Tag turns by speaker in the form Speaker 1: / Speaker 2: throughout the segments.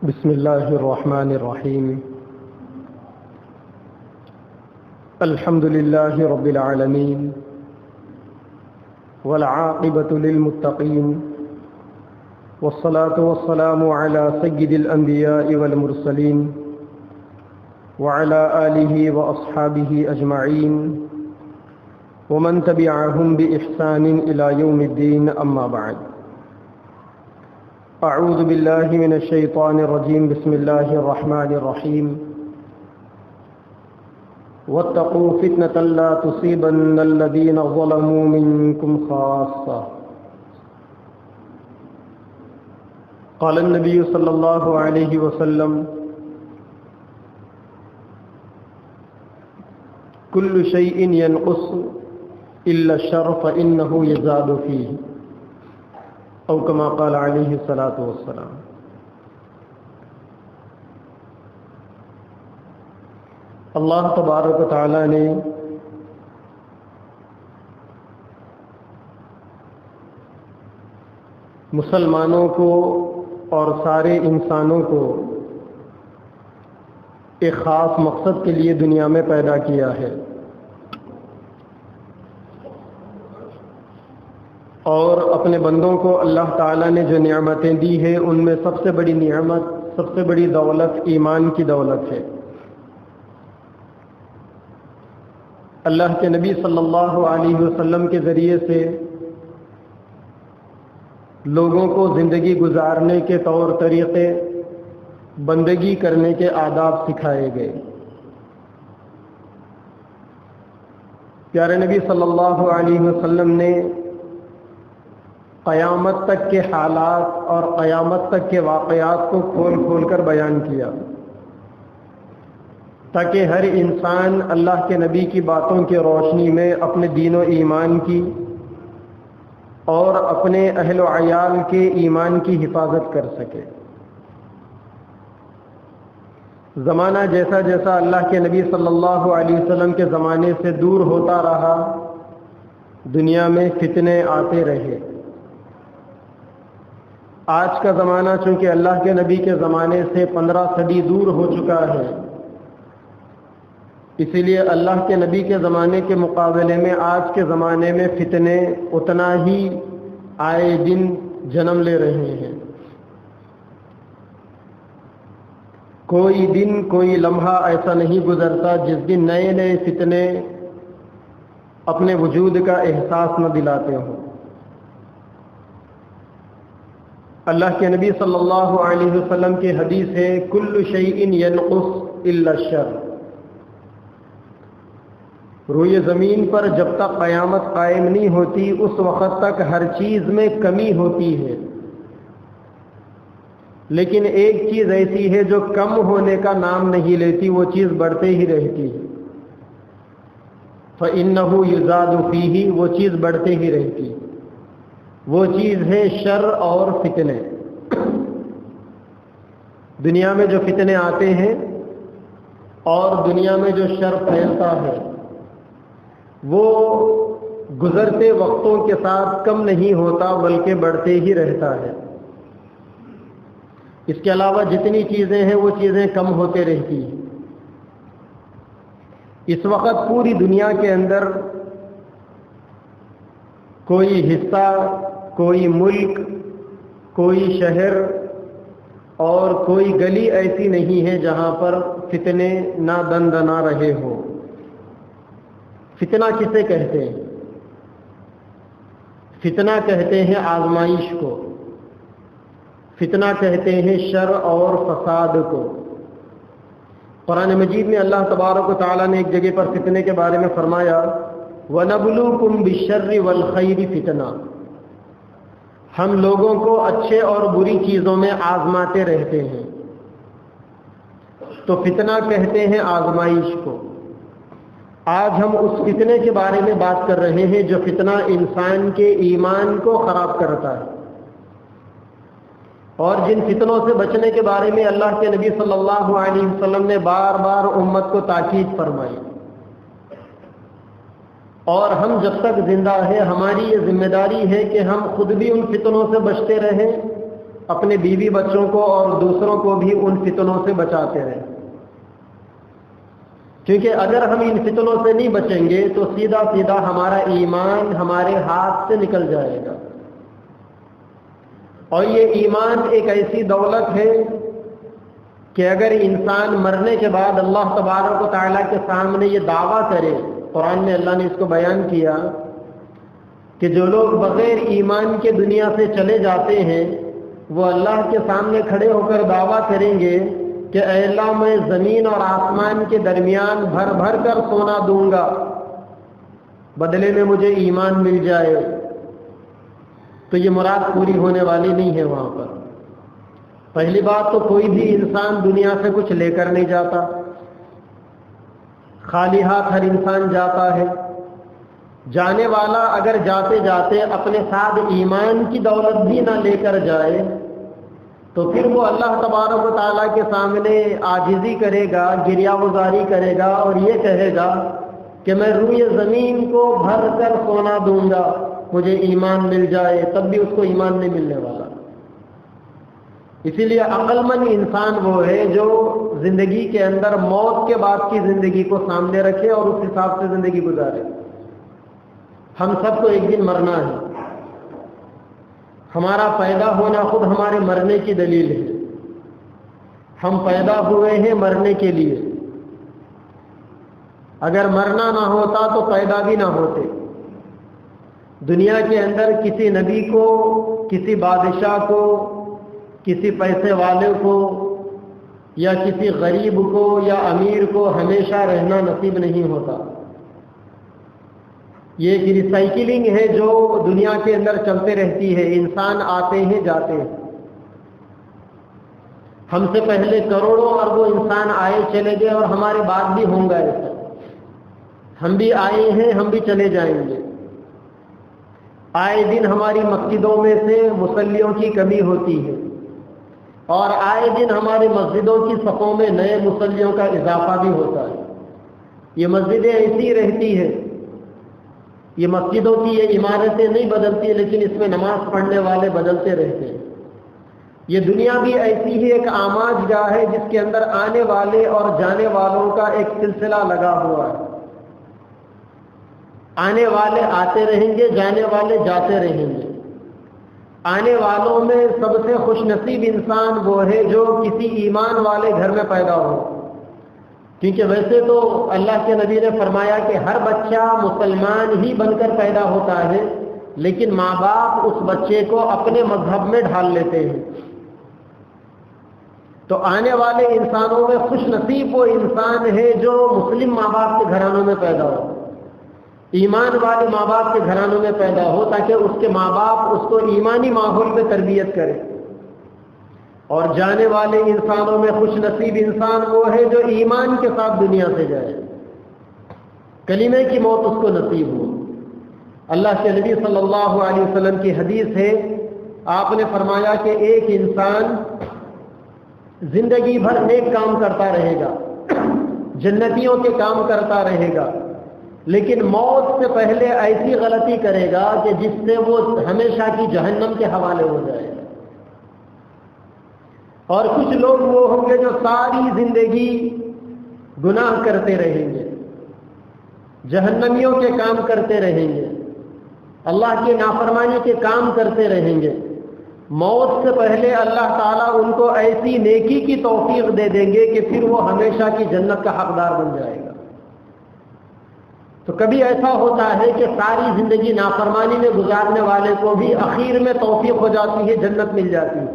Speaker 1: بسم الله الرحمن الرحيم. الحمد لله رب العالمين والعاقبة للمتقين والصلاة والسلام على سيد الأنبياء والمرسلين وعلى آله وأصحابه أجمعين ومن تبعهم بإحسان إلى يوم الدين. أما بعد، أعوذ بالله من الشيطان الرجيم. بسم الله الرحمن الرحيم. واتقوا فتنة لا تصيبن الذين ظلموا منكم خاصة. قال النبي صلى الله عليه وسلم: كل شيء ينقص إلا الشر فإنه يزاد فيه، او کما قال علیہ الصلاۃ والسلام. اللہ تبارک و تعالی نے مسلمانوں کو اور سارے انسانوں کو ایک خاص مقصد کے لیے دنیا میں پیدا کیا ہے، اور اپنے بندوں کو اللہ تعالیٰ نے جو نعمتیں دی ہیں ان میں سب سے بڑی نعمت، سب سے بڑی دولت ایمان کی دولت ہے. اللہ کے نبی صلی اللہ علیہ وسلم کے ذریعے سے لوگوں کو زندگی گزارنے کے طور طریقے، بندگی کرنے کے آداب سکھائے گئے. پیارے نبی صلی اللہ علیہ وسلم نے قیامت تک کے حالات اور قیامت تک کے واقعات کو کھول کھول کر بیان کیا، تاکہ ہر انسان اللہ کے نبی کی باتوں کی روشنی میں اپنے دین و ایمان کی اور اپنے اہل و عیال کے ایمان کی حفاظت کر سکے. زمانہ جیسا جیسا اللہ کے نبی صلی اللہ علیہ وسلم کے زمانے سے دور ہوتا رہا، دنیا میں فتنے آتے رہے. آج کا زمانہ چونکہ اللہ کے نبی کے زمانے سے 15 صدی دور ہو چکا ہے، اسی لیے اللہ کے نبی کے زمانے کے مقابلے میں آج کے زمانے میں فتنے اتنا ہی آئے دن جنم لے رہے ہیں. کوئی دن، کوئی لمحہ ایسا نہیں گزرتا جس دن نئے نئے فتنے اپنے وجود کا احساس نہ دلاتے ہوں. اللہ کے نبی صلی اللہ علیہ وسلم کی حدیث ہے: کل شیء ینقص الا الشر. روئے زمین پر جب تک قیامت قائم نہیں ہوتی اس وقت تک ہر چیز میں کمی ہوتی ہے، لیکن ایک چیز ایسی ہے جو کم ہونے کا نام نہیں لیتی، وہ چیز بڑھتے ہی رہتی ہے. فإنہ یزاد فیہ، وہ چیز بڑھتے ہی رہتی ہے. وہ چیز ہے شر اور فتنے. دنیا میں جو فتنے آتے ہیں اور دنیا میں جو شر پھیلتا ہے وہ گزرتے وقتوں کے ساتھ کم نہیں ہوتا بلکہ بڑھتے ہی رہتا ہے. اس کے علاوہ جتنی چیزیں ہیں وہ چیزیں کم ہوتے رہتی ہیں. اس وقت پوری دنیا کے اندر کوئی حصہ، کوئی ملک، کوئی شہر اور کوئی گلی ایسی نہیں ہے جہاں پر فتنے نہ دندنا رہے ہو. فتنہ کسے کہتے ہیں؟ فتنہ کہتے ہیں آزمائش کو، فتنہ کہتے ہیں شر اور فساد کو. قرآن مجید میں اللہ تبارک و تعالیٰ نے ایک جگہ پر فتنے کے بارے میں فرمایا: وَنَبْلُوكُمْ بِالشَّرِّ وَالْخَيْرِ فِتْنَةً. ہم لوگوں کو اچھے اور بری چیزوں میں آزماتے رہتے ہیں. تو فتنہ کہتے ہیں آزمائش کو. آج ہم اس فتنے کے بارے میں بات کر رہے ہیں جو فتنہ انسان کے ایمان کو خراب کرتا ہے، اور جن فتنوں سے بچنے کے بارے میں اللہ کے نبی صلی اللہ علیہ وسلم نے بار بار امت کو تاکید فرمائی. اور ہم جب تک زندہ ہیں ہماری یہ ذمہ داری ہے کہ ہم خود بھی ان فتنوں سے بچتے رہیں، اپنے بیوی بچوں کو اور دوسروں کو بھی ان فتنوں سے بچاتے رہیں، کیونکہ اگر ہم ان فتنوں سے نہیں بچیں گے تو سیدھا سیدھا ہمارا ایمان ہمارے ہاتھ سے نکل جائے گا. اور یہ ایمان ایک ایسی دولت ہے کہ اگر انسان مرنے کے بعد اللہ تبارک و تعالیٰ کے سامنے یہ دعویٰ کرے، قرآن میں اللہ نے اس کو بیان کیا کہ جو لوگ بغیر ایمان کے دنیا سے چلے جاتے ہیں وہ اللہ کے سامنے کھڑے ہو کر دعویٰ کریں گے کہ اے اللہ میں زمین اور آسمان کے درمیان بھر بھر کر سونا دوں گا، بدلے میں مجھے ایمان مل جائے. تو یہ مراد پوری ہونے والی نہیں ہے. وہاں پر پہلی بات تو کوئی بھی انسان دنیا سے کچھ لے کر نہیں جاتا، خالی ہاتھ ہر انسان جاتا ہے. جانے والا اگر جاتے جاتے اپنے ساتھ ایمان کی دولت بھی نہ لے کر جائے تو پھر وہ اللہ تبارک و تعالیٰ کے سامنے عاجزی کرے گا، گریہ گزاری کرے گا اور یہ کہے گا کہ میں روئے زمین کو بھر کر سونا دوں گا، مجھے ایمان مل جائے. تب بھی اس کو ایمان نہیں ملنے والا. اسی لیے عقل مند انسان وہ ہے جو زندگی کے اندر موت کے بعد کی زندگی کو سامنے رکھے اور اس حساب سے زندگی گزارے. ہم سب کو ایک دن مرنا ہے. ہمارا پیدا ہونا خود ہمارے مرنے کی دلیل ہے. ہم پیدا ہوئے ہیں مرنے کے لیے. اگر مرنا نہ ہوتا تو پیدا بھی نہ ہوتے. دنیا کے اندر کسی نبی کو، کسی بادشاہ کو، کسی پیسے والے کو یا کسی غریب کو یا امیر کو ہمیشہ رہنا نصیب نہیں ہوتا. یہ ایک ریسائکلنگ ہے جو دنیا کے اندر چلتے رہتی ہے. انسان آتے ہیں جاتے ہیں. ہم سے پہلے کروڑوں اربوں انسان آئے چلے گئے اور ہمارے بعد بھی ہوں گا ایسا. ہم بھی آئے ہیں، ہم بھی چلے جائیں گے. آئے دن ہماری مسجدوں میں سے مصلیوں کی کمی ہوتی ہے اور آئے دن ہماری مسجدوں کی صفوں میں نئے مصلیوں کا اضافہ بھی ہوتا ہے. یہ مسجدیں ایسی رہتی ہیں، یہ مسجدوں کی یہ عمارتیں نہیں بدلتی، لیکن اس میں نماز پڑھنے والے بدلتے رہتے ہیں. یہ دنیا بھی ایسی ہی ایک آماج گاہ ہے جس کے اندر آنے والے اور جانے والوں کا ایک سلسلہ لگا ہوا ہے. آنے والے آتے رہیں گے، جانے والے جاتے رہیں گے. آنے والوں میں سب سے خوش نصیب انسان وہ ہے جو کسی ایمان والے گھر میں پیدا ہو، کیونکہ ویسے تو اللہ کے نبی نے فرمایا کہ ہر بچہ مسلمان ہی بن کر پیدا ہوتا ہے، لیکن ماں باپ اس بچے کو اپنے مذہب میں ڈھال لیتے ہیں. تو آنے والے انسانوں میں خوش نصیب وہ انسان ہے جو مسلم ماں باپ کے گھرانوں میں پیدا ہو، ایمان والے ماں باپ کے گھرانوں میں پیدا ہو، تاکہ اس کے ماں باپ اس کو ایمانی ماحول میں تربیت کرے. اور جانے والے انسانوں میں خوش نصیب انسان وہ ہے جو ایمان کے ساتھ دنیا سے جائے، کلمے کی موت اس کو نصیب ہو. اللہ کے نبی صلی اللہ علیہ وسلم کی حدیث ہے، آپ نے فرمایا کہ ایک انسان زندگی بھر نیک کام کرتا رہے گا، جنتیوں کے کام کرتا رہے گا، لیکن موت سے پہلے ایسی غلطی کرے گا کہ جس سے وہ ہمیشہ کی جہنم کے حوالے ہو جائے. اور کچھ لوگ وہ ہوں گے جو ساری زندگی گناہ کرتے رہیں گے، جہنمیوں کے کام کرتے رہیں گے، اللہ کی نافرمانی کے کام کرتے رہیں گے. موت سے پہلے اللہ تعالیٰ ان کو ایسی نیکی کی توفیق دے دیں گے کہ پھر وہ ہمیشہ کی جنت کا حقدار بن جائے گا. تو کبھی ایسا ہوتا ہے کہ ساری زندگی نافرمانی میں گزارنے والے کو بھی اخیر میں توفیق ہو جاتی ہے، جنت مل جاتی ہے.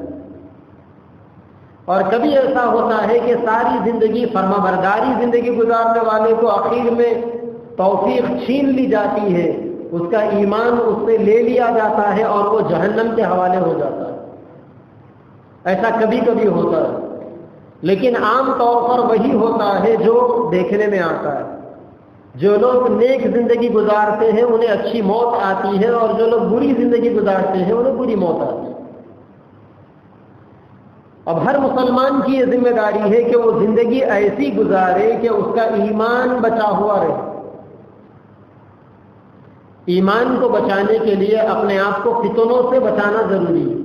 Speaker 1: اور کبھی ایسا ہوتا ہے کہ ساری زندگی فرما برداری زندگی گزارنے والے کو اخیر میں توفیق چھین لی جاتی ہے، اس کا ایمان اس سے لے لیا جاتا ہے اور وہ جہنم کے حوالے ہو جاتا ہے. ایسا کبھی کبھی ہوتا ہے، لیکن عام طور پر وہی ہوتا ہے جو دیکھنے میں آتا ہے. جو لوگ نیک زندگی گزارتے ہیں انہیں اچھی موت آتی ہے، اور جو لوگ بری زندگی گزارتے ہیں انہیں بری موت آتی ہے. اب ہر مسلمان کی یہ ذمہ داری ہے کہ وہ زندگی ایسی گزارے کہ اس کا ایمان بچا ہوا رہے. ایمان کو بچانے کے لیے اپنے آپ کو فتنوں سے بچانا ضروری ہے.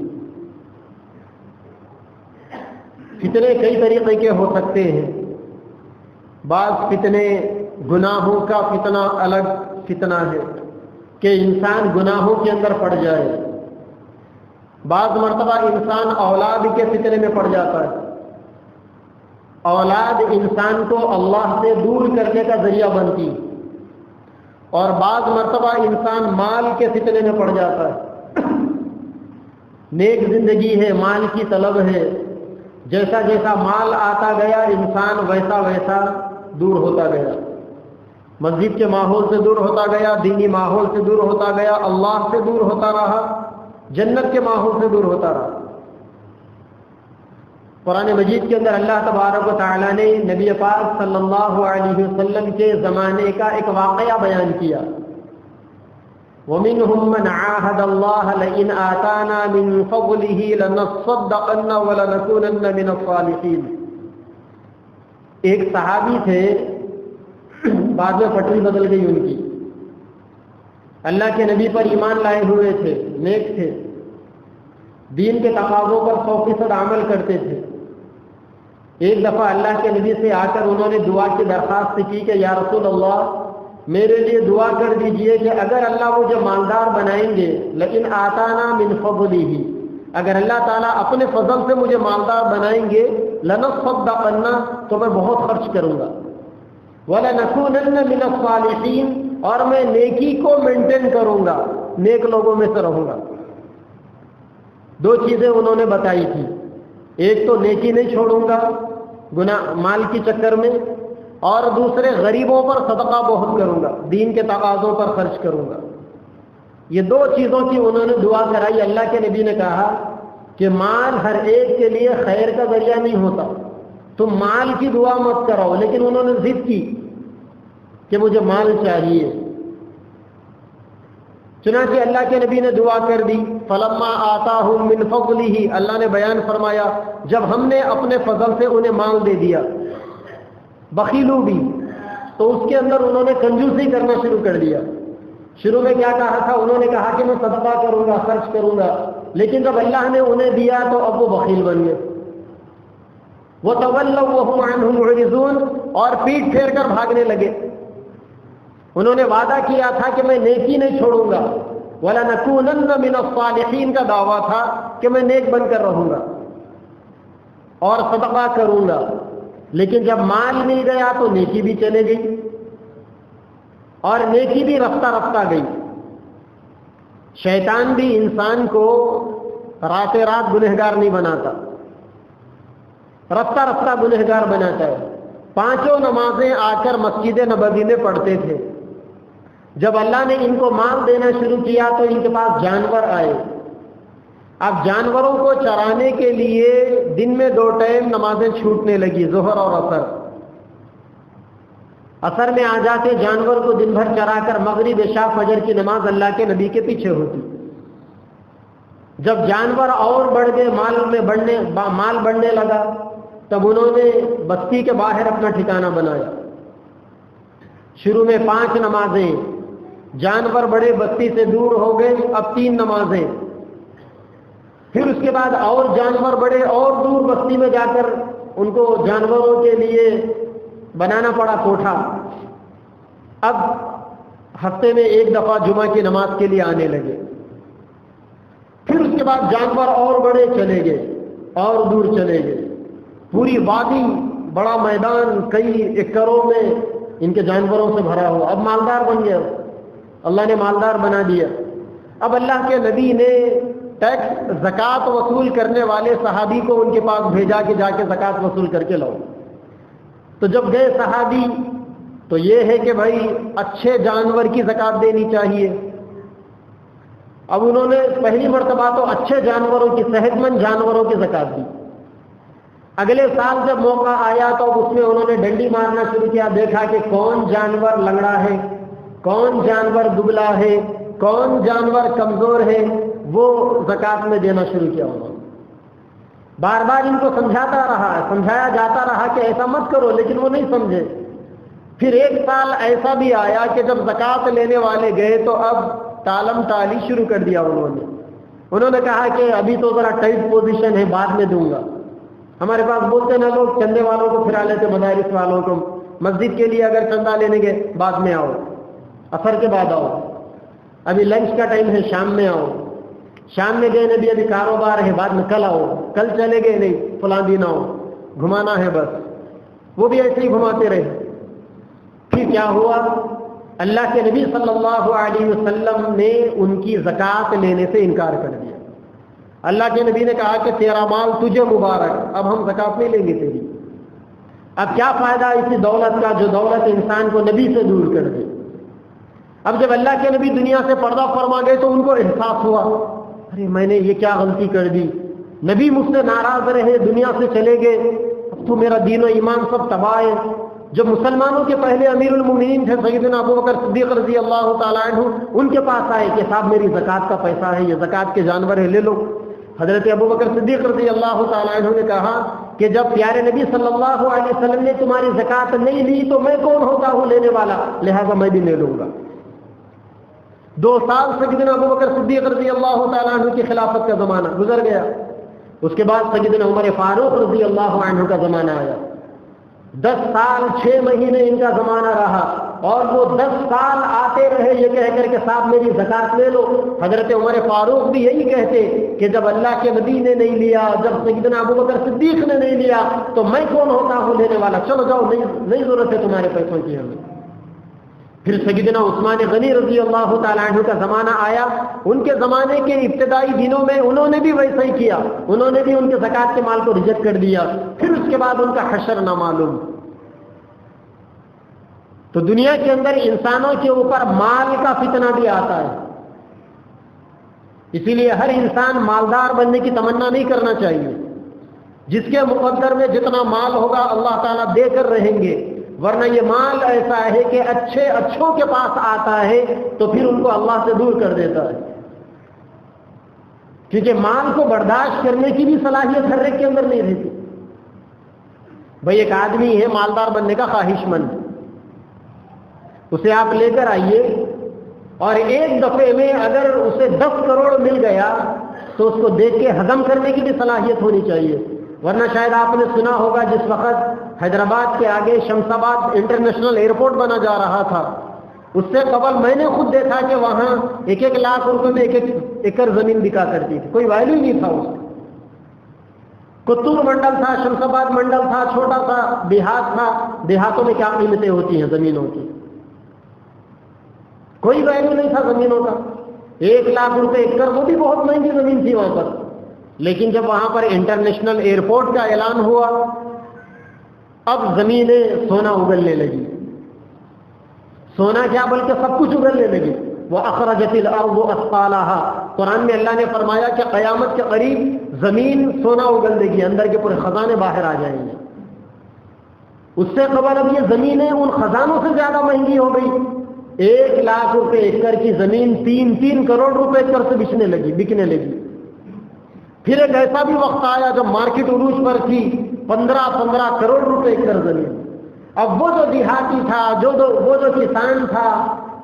Speaker 1: فتنے کئی طریقے کے ہو سکتے ہیں. بعض فتنے گناہوں کا فتنہ الگ فتنہ ہے کہ انسان گناہوں کے اندر پڑ جائے. بعض مرتبہ انسان اولاد کے فتنے میں پڑ جاتا ہے. اولاد انسان کو اللہ سے دور کرنے کا ذریعہ بنتی. اور بعض مرتبہ انسان مال کے فتنے میں پڑ جاتا ہے. نیک زندگی ہے، مال کی طلب ہے، جیسا جیسا مال آتا گیا انسان ویسا ویسا دور ہوتا گیا. مسجد کے ماحول سے دور ہوتا گیا، دینی ماحول سے دور ہوتا گیا، اللہ سے دور ہوتا رہا، جنت کے ماحول سے دور ہوتا رہا. قرآن مجید کے اندر اللہ تبارک و تعالیٰ نے نبی پاک صلی اللہ علیہ وسلم کے زمانے کا ایک واقعہ بیان کیا. وَمِنْهُمْ مَنْ عَاهَدَ اللَّهَ لَئِنْ آتَانَا مِنْ فَضْلِهِ لَنَصَّدَّقَنَّ وَلَنَكُونَنَّ مِنَ الصَّالِحِينَ. ایک صحابی تھے، بعد میں پٹری بدل گئی ان کی. اللہ کے نبی پر ایمان لائے ہوئے تھے، نیک تھے، دین کے تقاضوں پر 100% عمل کرتے تھے. ایک دفعہ اللہ کے نبی سے آ کر انہوں نے دعا کی درخواست کی کہ یا رسول اللہ میرے لیے دعا کر دیجئے کہ اگر اللہ مجھے مالدار بنائیں گے، لیکن آتانا من فضلہ، اگر اللہ تعالیٰ اپنے فضل سے مجھے مالدار بنائیں گے، لنصدقن، تو میں بہت خرچ کروں گا، ولنکونن من الصالحین، اور میں نیکی کو مینٹین کروں گا، نیک لوگوں میں سے رہوں گا. دو چیزیں انہوں نے بتائی تھی. ایک تو نیکی نہیں چھوڑوں گا گناہ مال کی چکر میں، اور دوسرے غریبوں پر صدقہ بہت کروں گا، دین کے تقاضوں پر خرچ کروں گا. یہ دو چیزوں کی انہوں نے دعا کرائی. اللہ کے نبی نے کہا کہ مال ہر ایک کے لیے خیر کا ذریعہ نہیں ہوتا، تم مال کی دعا مت کراؤ. لیکن انہوں نے ضد کی کہ مجھے مال چاہیے. چنانچہ اللہ کے نبی نے دعا کر دی. فلما آتاہم من فضلہ، اللہ نے بیان فرمایا جب ہم نے اپنے فضل سے انہیں مال دے دیا، بخیلو بھی، تو اس کے اندر انہوں نے کنجوسی کرنا شروع کر دیا. شروع میں کیا کہا تھا؟ انہوں نے کہا کہ میں صدقہ کروں گا، خرچ کروں گا، لیکن جب اللہ نے انہیں دیا تو اب وہ بخیل بن گئے. وَتَوَلَّوْا وَهُمْ عَنْهُ مُعْرِضُونَ، اور پیٹ پھیر کر بھاگنے لگے. انہوں نے وعدہ کیا تھا کہ میں نیکی نہیں چھوڑوں گا، وَلَنَكُونَنَّ مِنَ الصَّالِحِينَ کا دعویٰ تھا کہ میں نیک بن کر رہوں گا اور صدقہ کروں گا. لیکن جب مال مل گیا تو نیکی بھی چلے گئی، اور نیکی بھی رفتہ رفتہ گئی. شیطان بھی انسان کو رات رات گنہگار نہیں بناتا، رفتہ رفتہ گنہگار بناتا ہے. 5 نمازیں آ کر مسجد نبوی میں پڑھتے تھے. جب اللہ نے ان کو مال دینا شروع کیا تو ان کے پاس جانور آئے. اب جانوروں کو چرانے کے لیے دن میں 2 ٹائم نمازیں چھوٹنے لگی، ظہر اور عصر. عصر میں آ جاتے جانور کو دن بھر چرا کر مغرب عشاء فجر کی نماز اللہ کے نبی کے پیچھے ہوتی. جب جانور اور بڑھ گئے، مال بڑھنے لگا، تب انہوں نے بستی کے باہر اپنا ٹھکانہ بنایا. شروع میں 5 نمازیں، جانور بڑے، بستی سے دور ہو گئے، اب 3 نمازیں. پھر اس کے بعد اور جانور بڑے اور دور بستی میں جا کر ان کو جانوروں کے لیے بنانا پڑا کوٹھا. اب ہفتے میں 1 دفعہ جمعہ کی نماز کے لیے آنے لگے. پھر اس کے بعد جانور اور بڑے چلے گئے اور دور چلے گئے. پوری وادی، بڑا میدان کئی ایکڑوں میں ان کے جانوروں سے بھرا ہوا. اب مالدار بن گیا، اللہ نے مالدار بنا دیا. اب اللہ کے نبی نے ٹیکس زکوٰۃ وصول کرنے والے صحابی کو ان کے پاس بھیجا کہ جا کے زکوٰۃ وصول کر کے لاؤ. تو جب گئے صحابی تو یہ ہے کہ بھائی اچھے جانور کی زکوٰۃ دینی چاہیے. اب انہوں نے پہلی مرتبہ تو اچھے جانوروں کی، صحت مند جانوروں کی زکوٰۃ دی. اگلے سال جب موقع آیا تو اس میں انہوں نے ڈنڈی مارنا شروع کیا. دیکھا کہ کون جانور لنگڑا ہے، کون جانور دبلا ہے، کون جانور کمزور ہے، وہ زکوٰۃ میں دینا شروع کیا. انہوں نے بار بار ان کو سمجھایا جاتا رہا کہ ایسا مت کرو، لیکن وہ نہیں سمجھے. پھر 1 سال ایسا بھی آیا کہ جب زکوٰۃ لینے والے گئے تو اب ٹالم ٹالی شروع کر دیا. انہوں نے کہا کہ ابھی تو ذرا ٹائٹ پوزیشن ہے، بعد میں دوں گا. ہمارے پاس بولتے نا لوگ چندے والوں کو پھرا لیتے، مدارس والوں کو، مسجد کے لیے اگر چندہ لینے گئے بعد میں آؤ، عصر کے بعد آؤ، ابھی لنچ کا ٹائم ہے شام میں آؤ، شام میں گئے نبی ابھی کاروبار ہے بعد میں کل آؤ، کل چلے گئے نہیں فلاں دن آؤ، گھمانا ہے بس۔ وہ بھی ایسے ہی گھماتے رہے۔ پھر کیا ہوا؟ اللہ کے نبی صلی اللہ علیہ وسلم نے ان کی زکوٰۃ لینے سے انکار کر دیا۔ اللہ کے نبی نے کہا کہ تیرا مال تجھے مبارک، اب ہم زکوٰۃ نہیں لیں گے تیری۔ اب کیا فائدہ اسی دولت کا جو دولت انسان کو نبی سے دور کر دے۔ اب جب اللہ کے نبی دنیا سے پردہ فرما گئے تو ان کو احساس ہوا، ارے میں نے یہ کیا غلطی کر دی، نبی مجھ سے ناراض رہے، دنیا سے چلے گئے، اب تو میرا دین و ایمان سب تباہ ہے۔ جو مسلمانوں کے پہلے امیر المومنین تھے سیدنا ابو بکر صدیق رضی اللہ تعالیٰ عنہ، ان کے پاس آئے کہ صاحب میری زکوٰۃ کا پیسہ ہے، یہ زکوٰۃ کے جانور ہے، لے لو۔ حضرت ابو بکر صدیق رضی اللہ تعالیٰ عنہ نے کہا کہ جب پیارے نبی صلی اللہ علیہ وسلم نے تمہاری زکوٰۃ نہیں لی تو میں کون ہوتا ہوں لینے والا، لہذا میں بھی لے لوں گا۔ 2 سال سیدنا ابو بکر صدیق رضی اللہ تعالیٰ عنہ کی خلافت کا زمانہ گزر گیا۔ اس کے بعد سیدنا عمر فاروق رضی اللہ عنہ کا زمانہ آیا۔ 10 سال 6 مہینے ان کا زمانہ رہا، اور وہ 10 سال آتے رہے یہ کہہ کر کے صاحب میری زکوٰۃ لے لو۔ حضرت عمر فاروق بھی یہی کہتے کہ جب اللہ کے نبی نے نہیں لیا، جب سیدنا ابو بکر صدیق نے نہیں لیا تو میں کون ہوتا ہوں لینے والا، چلو جاؤ، نہیں ضرورت ہے تمہارے پیسوں کی ہمیں۔ پھر سیدنا عثمان غنی رضی اللہ تعالیٰ عنہ کا زمانہ آیا۔ ان کے زمانے کے ابتدائی دنوں میں انہوں نے بھی ویسا ہی کیا، انہوں نے بھی ان کے زکوٰۃ کے مال کو ریجیکٹ کر دیا۔ پھر اس کے بعد ان کا حشر نامعلوم۔ تو دنیا کے اندر انسانوں کے اوپر مال کا فتنہ بھی آتا ہے، اسی لیے ہر انسان مالدار بننے کی تمنا نہیں کرنا چاہیے۔ جس کے مقدر میں جتنا مال ہوگا اللہ تعالیٰ دے کر رہیں گے، ورنہ یہ مال ایسا ہے کہ اچھوں کے پاس آتا ہے تو پھر ان کو اللہ سے دور کر دیتا ہے، کیونکہ مال کو برداشت کرنے کی بھی صلاحیت ہر ایک کے اندر نہیں رہتی۔ بھئی ایک آدمی ہے مالدار بننے کا خواہش مند، اسے آپ لے کر آئیے اور ایک دفعے میں اگر اسے 10 کروڑ مل گیا تو اس کو دیکھ کے ہضم کرنے کی بھی صلاحیت ہونی چاہیے، ورنہ شاید آپ نے سنا ہوگا جس وقت حیدرآباد کے آگے شمس آباد انٹرنیشنل ایئرپورٹ بنا جا رہا تھا، اس سے قبل میں نے خود دیکھا کہ وہاں 1-1 لاکھ روپے میں 1 ایکڑ زمین بکا کرتی تھی، کوئی ویلیو نہیں تھا اس کا۔ کتور منڈل تھا، شمس آباد منڈل تھا، چھوٹا سا دیہات تھا، دیہاتوں میں کیا قیمتیں ہوتی ہیں زمینوں کی، کوئی ویلیو نہیں تھا زمینوں کا۔ 1 لاکھ روپے ایکڑ، وہ بھی بہت مہنگی زمین تھی وہاں پر۔ لیکن جب وہاں پر انٹرنیشنل ایئرپورٹ کا اعلان ہوا، اب زمینیں سونا اگلنے لگی، سونا کیا بلکہ سب کچھ اگلنے لگی۔ وَأَخْرَجَتِ الْأَرْضُ أَثْقَالَهَا، قرآن میں اللہ نے فرمایا کہ قیامت کے قریب زمین سونا اگل دے گی، اندر کے پورے خزانے باہر آ جائیں گے۔ اس سے قبل اب یہ زمینیں ان خزانوں سے زیادہ مہنگی ہو گئی۔ 1 لاکھ روپے ایکڑ کی زمین 3 کروڑ روپے ایکڑ سے بکنے لگی۔ پھر ایک ایسا بھی وقت آیا جب مارکیٹ عروج پر تھی 15 کروڑ روپے ایکڑ زمین۔ اب وہ جو دیہاتی تھا، وہ جو کسان تھا،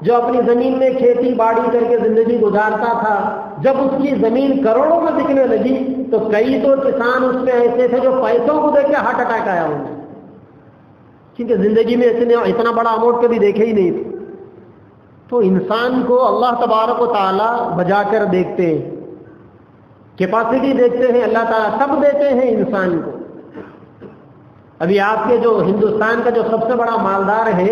Speaker 1: جو اپنی زمین میں کھیتی باڑی کر کے زندگی گزارتا تھا، جب اس کی زمین کروڑوں میں بکنے لگی تو کئی تو کسان اس میں ایسے تھے جو پیسوں کو دیکھ کے ہارٹ اٹیک آیا انہیں، کیونکہ زندگی میں اتنا بڑا اماؤنٹ کبھی دیکھے ہی نہیں تھے۔ تو انسان کو اللہ تبارک و تعالیٰ بجا کر دیکھتے ہیں، کیپیسٹی دیکھتے ہیں، اللہ تعالیٰ سب دیتے ہیں انسان کو۔ ابھی آپ کے جو ہندوستان کا جو سب سے بڑا مالدار ہے،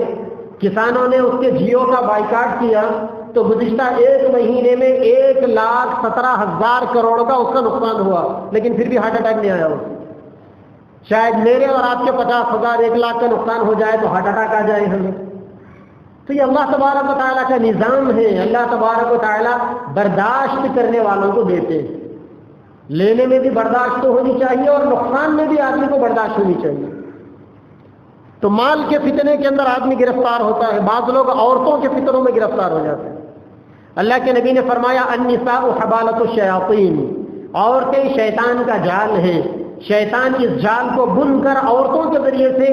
Speaker 1: کسانوں نے اس کے جیو کا بائیکاٹ کیا تو گزشتہ 1 مہینے میں 1,17,000 کروڑ کا اس کا نقصان ہوا، لیکن پھر بھی ہارٹ اٹیک نہیں آیا اسے۔ شاید میرے اور آپ کے 50,000 1 لاکھ کا نقصان ہو جائے تو ہارٹ اٹیک آ جائے ہمیں۔ تو یہ اللہ تبارک و تعالیٰ کا نظام ہے، اللہ تبارک و تعالیٰ برداشت کرنے والوں کو دیتے ہیں۔ لینے میں بھی برداشت تو ہونی چاہیے اور نقصان میں بھی آدمی کو برداشت ہونی چاہیے۔ تو مال کے فتنے کے اندر آدمی گرفتار ہوتا ہے، بعض لوگ عورتوں کے فتنوں میں گرفتار ہو جاتے ہیں۔ اللہ کے نبی نے فرمایا النساء حبالۃ الشیاطین، عورتیں شیطان کا جال ہے، شیطان اس جال کو بن کر عورتوں کے ذریعے سے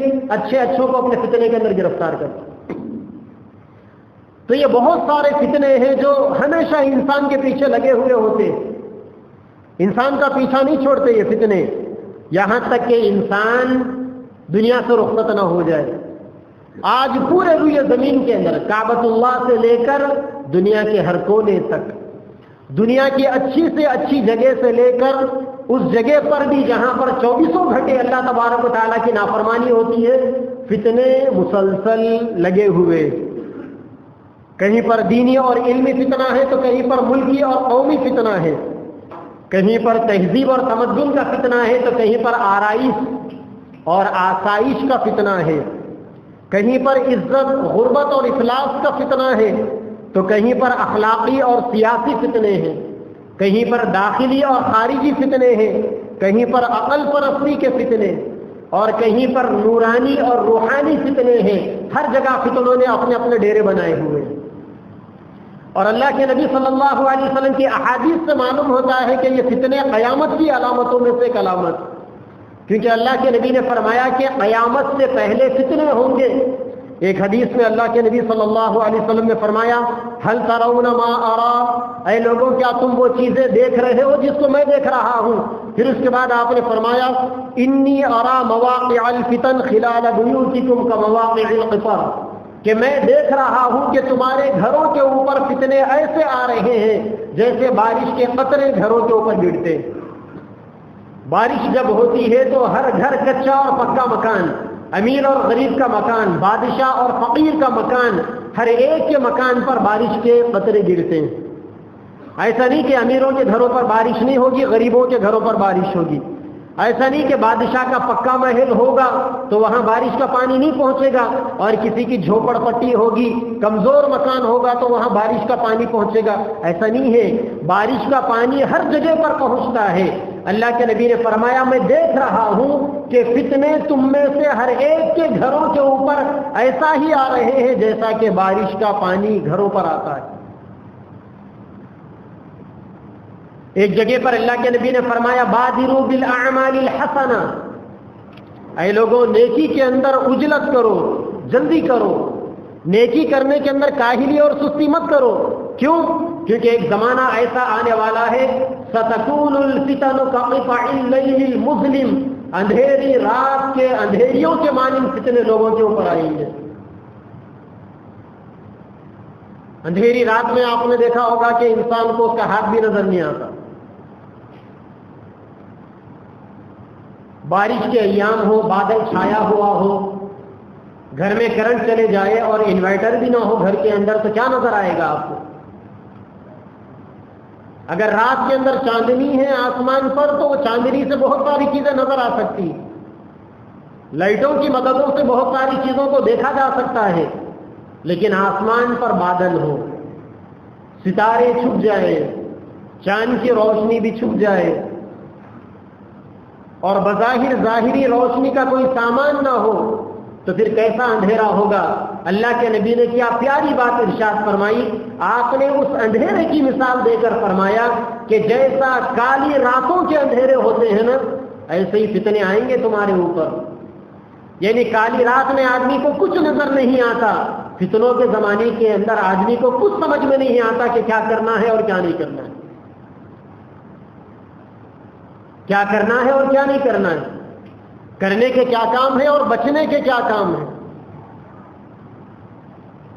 Speaker 1: اچھوں کو اپنے فتنے کے اندر گرفتار کرتا ہے۔ تو یہ بہت سارے فتنے ہیں جو ہمیشہ انسان کے پیچھے لگے ہوئے ہوتے ہیں، انسان کا پیچھا نہیں چھوڑتے یہ فتنے۔ یہاں تک کہ انسان دنیا سے رخصت نہ ہو جائے. آج پورے روئے زمین کے اندر کعبۃ اللہ سے لے کر دنیا کے ہر کونے تک، دنیا کی اچھی سے اچھی جگہ سے لے کر اس جگہ پر بھی جہاں پر 24 گھنٹے اللہ تبارک و تعالیٰ کی نافرمانی ہوتی ہے، فتنے مسلسل لگے ہوئے. کہیں پر دینی اور علمی فتنہ ہے تو کہیں پر ملکی اور قومی فتنہ ہے، کہیں پر تہذیب اور تمدن کا فتنہ ہے تو کہیں پر آرائش اور آسائش کا فتنہ ہے، کہیں پر عزت غربت اور افلاس کا فتنہ ہے تو کہیں پر اخلاقی اور سیاسی فتنے ہیں، کہیں پر داخلی اور خارجی فتنے ہیں، کہیں پر عقل پرستی کے فتنے اور کہیں پر نورانی اور روحانی فتنے ہیں. ہر جگہ فتنوں نے اپنے اپنے ڈیرے بنائے ہوئے ہیں. اور اللہ کے نبی صلی اللہ علیہ وسلم کی احادیث سے معلوم ہوتا ہے کہ یہ فتنے قیامت کی علامتوں میں سے ایک علامت، کیونکہ اللہ کے نبی نے فرمایا کہ قیامت سے پہلے فتنے ہوں گے. ایک حدیث میں اللہ کے نبی صلی اللہ علیہ وسلم نے فرمایا هل ترون ما ارى، اے لوگوں کیا تم وہ چیزیں دیکھ رہے ہو جس کو میں دیکھ رہا ہوں؟ پھر اس کے بعد آپ نے فرمایا انی ارى مواقع الفتن خلال بیوتکم کمواقع القطر، کہ میں دیکھ رہا ہوں کہ تمہارے گھروں کے اوپر فتنے ایسے آ رہے ہیں جیسے بارش کے قطرے گھروں کے اوپر گرتے. بارش جب ہوتی ہے تو ہر گھر کچا اور پکا مکان، امیر اور غریب کا مکان، بادشاہ اور فقیر کا مکان، ہر ایک کے مکان پر بارش کے قطرے گرتے ہیں. ایسا نہیں کہ امیروں کے گھروں پر بارش نہیں ہوگی، غریبوں کے گھروں پر بارش ہوگی. ایسا نہیں کہ بادشاہ کا پکا محل ہوگا تو وہاں بارش کا پانی نہیں پہنچے گا، اور کسی کی جھوپڑ پٹی ہوگی، کمزور مکان ہوگا تو وہاں بارش کا پانی پہنچے گا. ایسا نہیں ہے، بارش کا پانی ہر جگہ پر پہنچتا ہے. اللہ کے نبی نے فرمایا میں دیکھ رہا ہوں کہ فتنے تم میں سے ہر ایک کے گھروں کے اوپر ایسا ہی آ رہے ہیں جیسا کہ بارش کا پانی گھروں پر آتا ہے. ایک جگہ پر اللہ کے نبی نے فرمایا بادروا بالاعمال الحسنہ، اے لوگوں نیکی کے اندر عجلت کرو، جلدی کرو. نیکی کرنے کے اندر کاہلی اور سستی مت کرو. کیوں؟ کیونکہ ایک زمانہ ایسا آنے والا ہے ستکون الفتن کقطع اللیل المظلم، اندھیری رات کے اندھیریوں کے مانند فتنے لوگوں کے اوپر آئیں گے. اندھیری رات میں آپ نے دیکھا ہوگا کہ انسان کو اس کا ہاتھ بھی نظر نہیں آتا. بارش کے ایام ہو، بادل چھایا ہوا ہو، گھر میں کرنٹ چلے جائے اور انورٹر بھی نہ ہو گھر کے اندر تو کیا نظر آئے گا آپ کو؟ اگر رات کے اندر چاندنی ہے آسمان پر تو وہ چاندنی سے بہت ساری چیزیں نظر آ سکتی، لائٹوں کی مددوں سے بہت ساری چیزوں کو دیکھا جا سکتا ہے. لیکن آسمان پر بادل ہو، ستارے چھپ جائیں، چاند کی روشنی بھی چھپ جائے اور بظاہر ظاہری روشنی کا کوئی سامان نہ ہو تو پھر کیسا اندھیرا ہوگا؟ اللہ کے نبی نے کیا پیاری بات ارشاد فرمائی. آپ نے اس اندھیرے کی مثال دے کر فرمایا کہ جیسا کالی راتوں کے اندھیرے ہوتے ہیں نا، ایسے ہی فتنے آئیں گے تمہارے اوپر. یعنی کالی رات میں آدمی کو کچھ نظر نہیں آتا، فتنوں کے زمانے کے اندر آدمی کو کچھ سمجھ میں نہیں آتا کہ کیا کرنا ہے اور کیا نہیں کرنا ہے، کیا کرنا ہے اور کیا نہیں کرنا ہے، کرنے کے کیا کام ہے اور بچنے کے کیا کام ہے.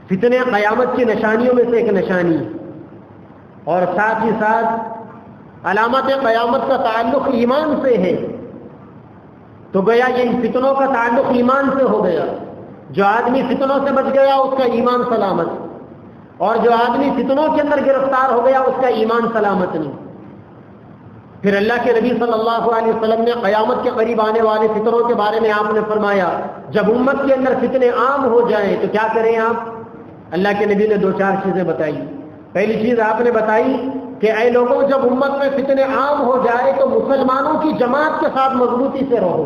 Speaker 1: فتنے قیامت کی نشانیوں میں سے ایک نشانی ہے، اور ساتھ ہی ساتھ علامت قیامت کا تعلق ایمان سے ہے. تو گویا یہ فتنوں کا تعلق ایمان سے ہو گیا. جو آدمی فتنوں سے بچ گیا اس کا ایمان سلامت، اور جو آدمی فتنوں کے اندر گرفتار ہو گیا اس کا ایمان سلامت نہیں. پھر اللہ کے نبی صلی اللہ علیہ وسلم نے قیامت کے قریب آنے والے فتنوں کے بارے میں آپ نے فرمایا جب امت کے اندر فتنے عام ہو جائیں تو کیا کریں آپ؟ اللہ کے نبی نے 2-4 چیزیں بتائی. پہلی چیز آپ نے بتائی کہ اے لوگوں جب امت میں فتنے عام ہو جائے تو مسلمانوں کی جماعت کے ساتھ مضبوطی سے رہو،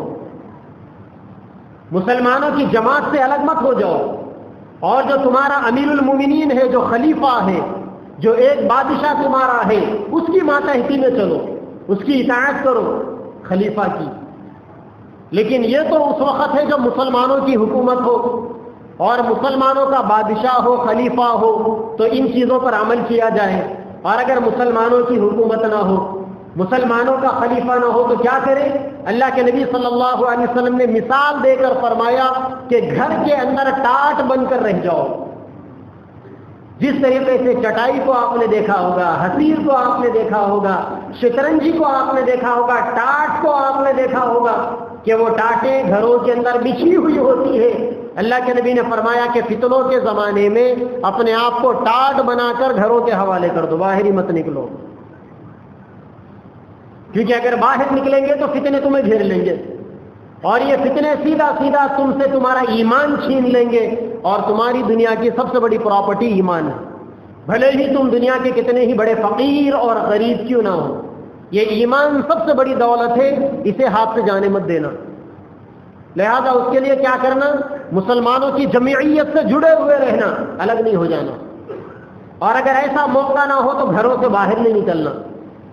Speaker 1: مسلمانوں کی جماعت سے الگ مت ہو جاؤ، اور جو تمہارا امیر المومنین ہے، جو خلیفہ ہے، جو ایک بادشاہ تمہارا ہے، اس کی ماتحتی میں چلو، اس کی اطاعت کرو خلیفہ کی. لیکن یہ تو اس وقت ہے جب مسلمانوں کی حکومت ہو اور مسلمانوں کا بادشاہ ہو، خلیفہ ہو، تو ان چیزوں پر عمل کیا جائے. اور اگر مسلمانوں کی حکومت نہ ہو مسلمانوں کا خلیفہ نہ ہو تو کیا کرے؟ اللہ کے نبی صلی اللہ علیہ وسلم نے مثال دے کر فرمایا کہ گھر کے اندر ٹاٹ بن کر رہ جاؤ. جس طریقے سے چٹائی کو آپ نے دیکھا ہوگا، حصیر کو آپ نے دیکھا ہوگا، شطرنجی کو آپ نے دیکھا ہوگا، ٹاٹ کو آپ نے دیکھا ہوگا کہ وہ ٹاٹیں گھروں کے اندر بچھی ہوئی ہوتی ہے. اللہ کے نبی نے فرمایا کہ فتنوں کے زمانے میں اپنے آپ کو ٹاٹ بنا کر گھروں کے حوالے کر دو، باہر ہی مت نکلو، کیونکہ اگر باہر نکلیں گے تو فتنے تمہیں گھیر لیں گے، اور یہ فتنے سیدھا سیدھا تم سے تمہارا ایمان چھین لیں گے. اور تمہاری دنیا کی سب سے بڑی پراپرٹی ایمان ہے، بھلے ہی تم دنیا کے کتنے ہی بڑے فقیر اور غریب کیوں نہ ہو، یہ ایمان سب سے بڑی دولت ہے، اسے ہاتھ سے جانے مت دینا. لہذا اس کے لیے کیا کرنا؟ مسلمانوں کی جمعیت سے جڑے ہوئے رہنا، الگ نہیں ہو جانا. اور اگر ایسا موقع نہ ہو تو گھروں سے باہر نہیں نکلنا.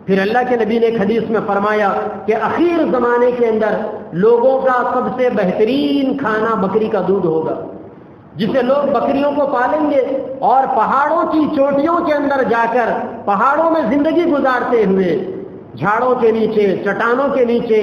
Speaker 1: پھر اللہ کے نبی نے ایک حدیث میں فرمایا کہ اخیر زمانے کے اندر لوگوں کا سب سے بہترین کھانا بکری کا دودھ ہوگا، جسے لوگ بکریوں کو پالیں گے اور پہاڑوں کی چوٹیوں کے اندر جا کر پہاڑوں میں زندگی گزارتے ہوئے جھاڑوں کے نیچے، چٹانوں کے نیچے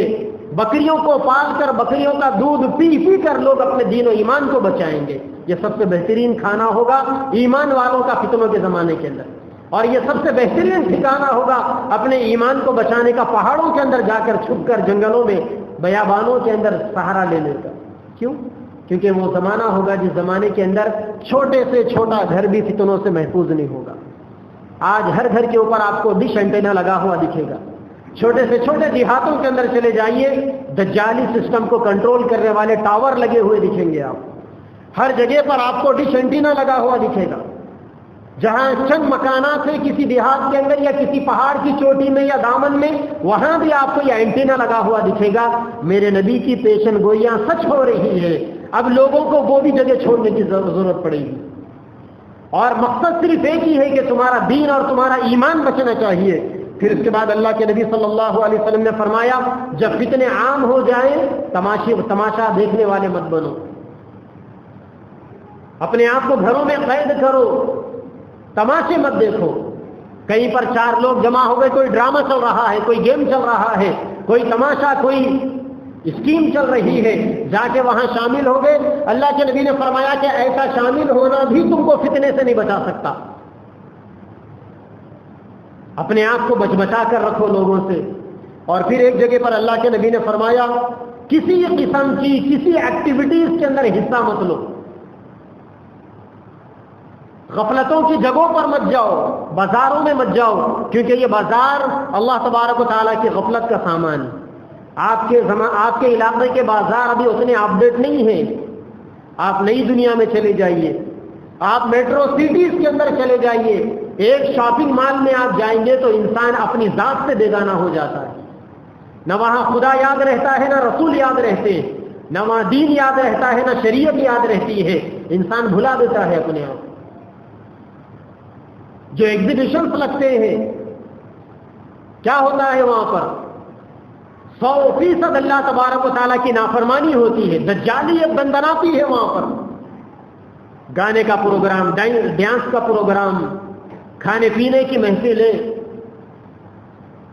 Speaker 1: بکریوں کو پال کر بکریوں کا دودھ پی پی کر لوگ اپنے دین و ایمان کو بچائیں گے. یہ سب سے بہترین کھانا ہوگا ایمان والوں کا فتنوں کے زمانے کے اندر. اور یہ سب سے بہترین ٹھکانہ ہوگا اپنے ایمان کو بچانے کا پہاڑوں کے اندر جا کر چھپ کر جنگلوں میں بیابانوں کے اندر سہارا لینے کا. کیوں؟ کیونکہ وہ زمانہ ہوگا جس زمانے کے اندر چھوٹے سے چھوٹا گھر بھی فتنوں سے محفوظ نہیں ہوگا. آج ہر گھر کے اوپر آپ کو ڈش اینٹینا لگا ہوا دکھے گا. چھوٹے سے چھوٹے دیہاتوں کے اندر چلے جائیے، دجالی سسٹم کو کنٹرول کرنے والے ٹاور لگے ہوئے دکھیں گے. آپ ہر جگہ پر آپ کو ڈش اینٹینا لگا ہوا دکھے گا. جہاں چند مکانات ہیں کسی دیہات کے اندر یا کسی پہاڑ کی چوٹی میں یا دامن میں، وہاں بھی آپ کو یہ اینٹینا لگا ہوا دکھے گا. میرے نبی کی پیشن گوئیاں سچ ہو رہی ہے. اب لوگوں کو وہ بھی جگہ چھوڑنے کی ضرورت پڑے گی، اور مقصد صرف ایک ہی ہے کہ تمہارا دین اور تمہارا ایمان بچنا چاہیے. پھر اس کے بعد اللہ کے نبی صلی اللہ علیہ وسلم نے فرمایا جب فتنے عام ہو جائیں تماشا دیکھنے والے مت بنو، اپنے آپ کو گھروں میں قید کرو، تماشے مت دیکھو. کہیں پر 4 لوگ جمع ہو گئے، کوئی ڈرامہ چل رہا ہے، کوئی گیم چل رہا ہے، کوئی تماشا، کوئی اسکیم چل رہی ہے، جا کے وہاں شامل ہو گئے. اللہ کے نبی نے فرمایا کہ ایسا شامل ہونا بھی تم کو فتنے سے نہیں بچا سکتا. اپنے آپ کو بچا کر رکھو لوگوں سے. اور پھر ایک جگہ پر اللہ کے نبی نے فرمایا کسی قسم کی کسی ایکٹیویٹیز کے اندر حصہ مت لو، غفلتوں کی جگہوں پر مت جاؤ، بازاروں میں مت جاؤ، کیونکہ یہ بازار اللہ تبارک و تعالیٰ کی غفلت کا سامان ہے. آپ کے علاقے کے بازار ابھی اتنے اپڈیٹ نہیں ہیں. آپ نئی دنیا میں چلے جائیے، آپ میٹرو سٹیز کے اندر چلے جائیے، ایک شاپنگ مال میں آپ جائیں گے تو انسان اپنی ذات سے بیگانہ ہو جاتا ہے. نہ وہاں خدا یاد رہتا ہے، نہ رسول یاد رہتے ہیں، نہ وہاں دین یاد رہتا ہے، نہ شریعت یاد رہتی ہے. انسان بھلا دیتا ہے اپنے آپ. جو ایگزیبیشنز لگتے ہیں کیا ہوتا ہے وہاں پر 100% اللہ تبارک و تعالیٰ کی نافرمانی ہوتی ہے، دجالیت دندناتی ہے. وہاں پر گانے کا پروگرام، ڈانس کا پروگرام، کھانے پینے کی محفلیں،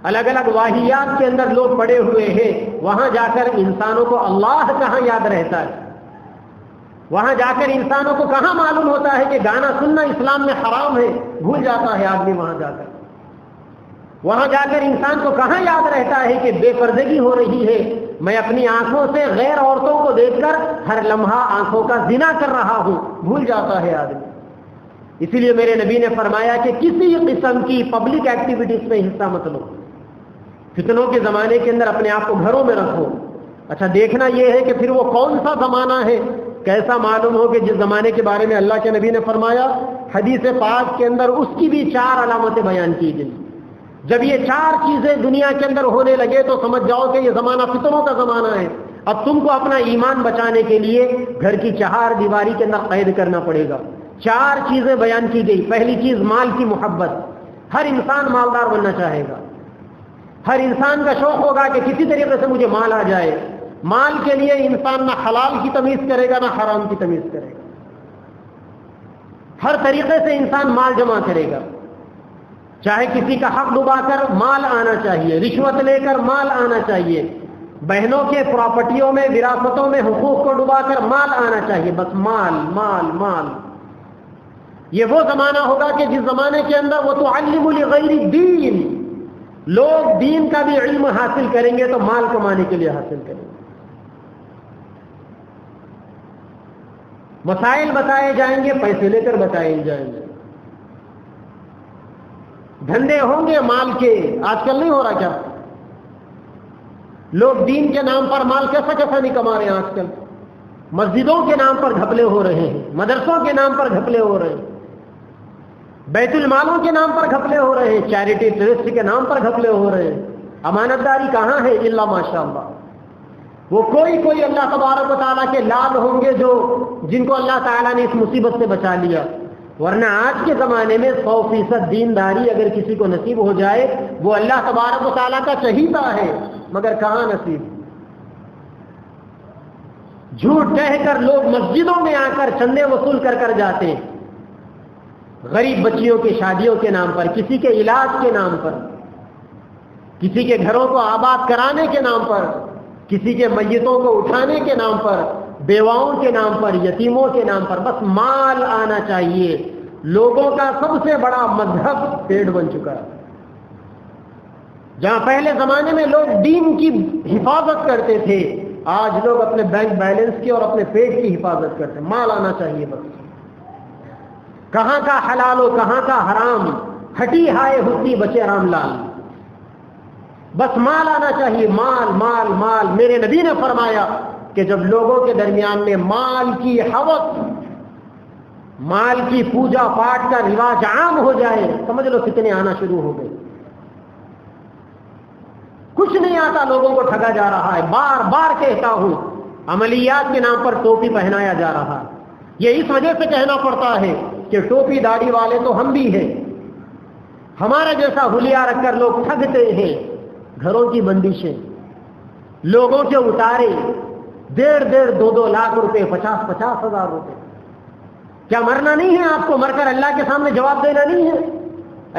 Speaker 1: الگ الگ واہیات کے اندر لوگ پڑے ہوئے ہیں. وہاں جا کر انسانوں کو اللہ کہاں یاد رہتا ہے؟ وہاں جا کر انسانوں کو کہاں معلوم ہوتا ہے کہ گانا سننا اسلام میں حرام ہے؟ بھول جاتا ہے آدمی وہاں جا کر. وہاں جا کر انسان کو کہاں یاد رہتا ہے کہ بے پردگی ہو رہی ہے، میں اپنی آنکھوں سے غیر عورتوں کو دیکھ کر ہر لمحہ آنکھوں کا زنا کر رہا ہوں. بھول جاتا ہے آدمی. اسی لیے میرے نبی نے فرمایا کہ کسی قسم کی پبلک ایکٹیویٹیز میں حصہ مت لو. فتنوں کے زمانے کے اندر اپنے آپ کو گھروں میں رکھو. اچھا دیکھنا یہ ہے کہ پھر وہ کون سا زمانہ ہے، کیسا معلوم ہو کہ جس زمانے کے بارے میں اللہ کے نبی نے فرمایا حدیث پاک کے اندر اس کی بھی 4 علامتیں بیان کی گئی. جب یہ 4 چیزیں دنیا کے اندر ہونے لگے تو سمجھ جاؤ کہ یہ زمانہ فتنوں کا زمانہ ہے. اب تم کو اپنا ایمان بچانے کے لیے گھر کی 4 دیواری کے اندر قید کرنا پڑے گا. 4 چیزیں بیان کی گئی. پہلی چیز مال کی محبت. ہر انسان مالدار بننا چاہے گا، ہر انسان کا شوق ہوگا کہ کسی طریقے سے مجھے مال آ جائے. مال کے لیے انسان نہ حلال کی تمیز کرے گا نہ حرام کی تمیز کرے گا. ہر طریقے سے انسان مال جمع کرے گا. چاہے کسی کا حق ڈبا کر مال آنا چاہیے، رشوت لے کر مال آنا چاہیے، بہنوں کے پراپرٹیوں میں وراثتوں میں حقوق کو ڈبا کر مال آنا چاہیے، بس مال مال مال۔ یہ وہ زمانہ ہوگا کہ جس زمانے کے اندر وہ تعلم لغیر الدین، لوگ دین کا بھی علم حاصل کریں گے تو مال کمانے کے لیے حاصل کریں گے۔ مسائل بتائے جائیں گے، پیسے لے کر بتائے جائیں گے، دھندے ہوں گے مال کے۔ آج کل نہیں ہو رہا کیا؟ لوگ دین کے نام پر مال کیسا کیسا نہیں کما رہے ہیں آج کل۔ مسجدوں کے نام پر گھپلے ہو رہے ہیں، مدرسوں کے نام پر گھپلے ہو رہے ہیں، بیت المالوں کے نام پر گھپلے ہو رہے ہیں، چیریٹی ٹرسٹ کے نام پر گھپلے ہو رہے ہیں۔ امانت داری کہاں ہے؟ الا ماشاء اللہ۔ وہ کوئی اللہ تبارک و تعالیٰ کے لال ہوں گے جن کو اللہ تعالیٰ نے اس مصیبت سے بچا لیا، ورنہ آج کے زمانے میں 100% دینداری اگر کسی کو نصیب ہو جائے وہ اللہ تبارک و تعالیٰ کا چہیتا ہے، مگر کہاں نصیب۔ جھوٹ کہہ کر لوگ مسجدوں میں آ کر چندے وصول کر جاتے ہیں، غریب بچیوں کی شادیوں کے نام پر، کسی کے علاج کے نام پر، کسی کے گھروں کو آباد کرانے کے نام پر، کسی کے میتوں کو اٹھانے کے نام پر، بیواؤں کے نام پر، یتیموں کے نام پر، بس مال آنا چاہیے۔ لوگوں کا سب سے بڑا مذہب پیٹ بن چکا ہے۔ جہاں پہلے زمانے میں لوگ دین کی حفاظت کرتے تھے، آج لوگ اپنے بینک بیلنس کی اور اپنے پیٹ کی حفاظت کرتے ہیں۔ مال آنا چاہیے بس، کہاں کا حلال ہو کہاں کا حرام، ہٹی ہائے ہوتی بچے رام لال، بس مال آنا چاہیے، مال مال مال۔ میرے نبی نے فرمایا کہ جب لوگوں کے درمیان میں مال کی حوث، مال کی پوجا پاٹ کا رواج عام ہو جائے، سمجھ لو کتنے آنا شروع ہو گئے۔ کچھ نہیں آتا، لوگوں کو ٹھگا جا رہا ہے۔ بار بار کہتا ہوں، عملیات کے نام پر ٹوپی پہنایا جا رہا ہے۔ یہ اس وجہ سے کہنا پڑتا ہے کہ ٹوپی داڑھی والے تو ہم بھی ہیں، ہمارا جیسا حلیہ رکھ کر لوگ ٹھگتے ہیں۔ گھروں کی بندشیں، لوگوں کے اتارے، 1.5-2 لاکھ روپے، 50 ہزار روپے۔ کیا مرنا نہیں ہے آپ کو؟ مر کر اللہ کے سامنے جواب دینا نہیں ہے؟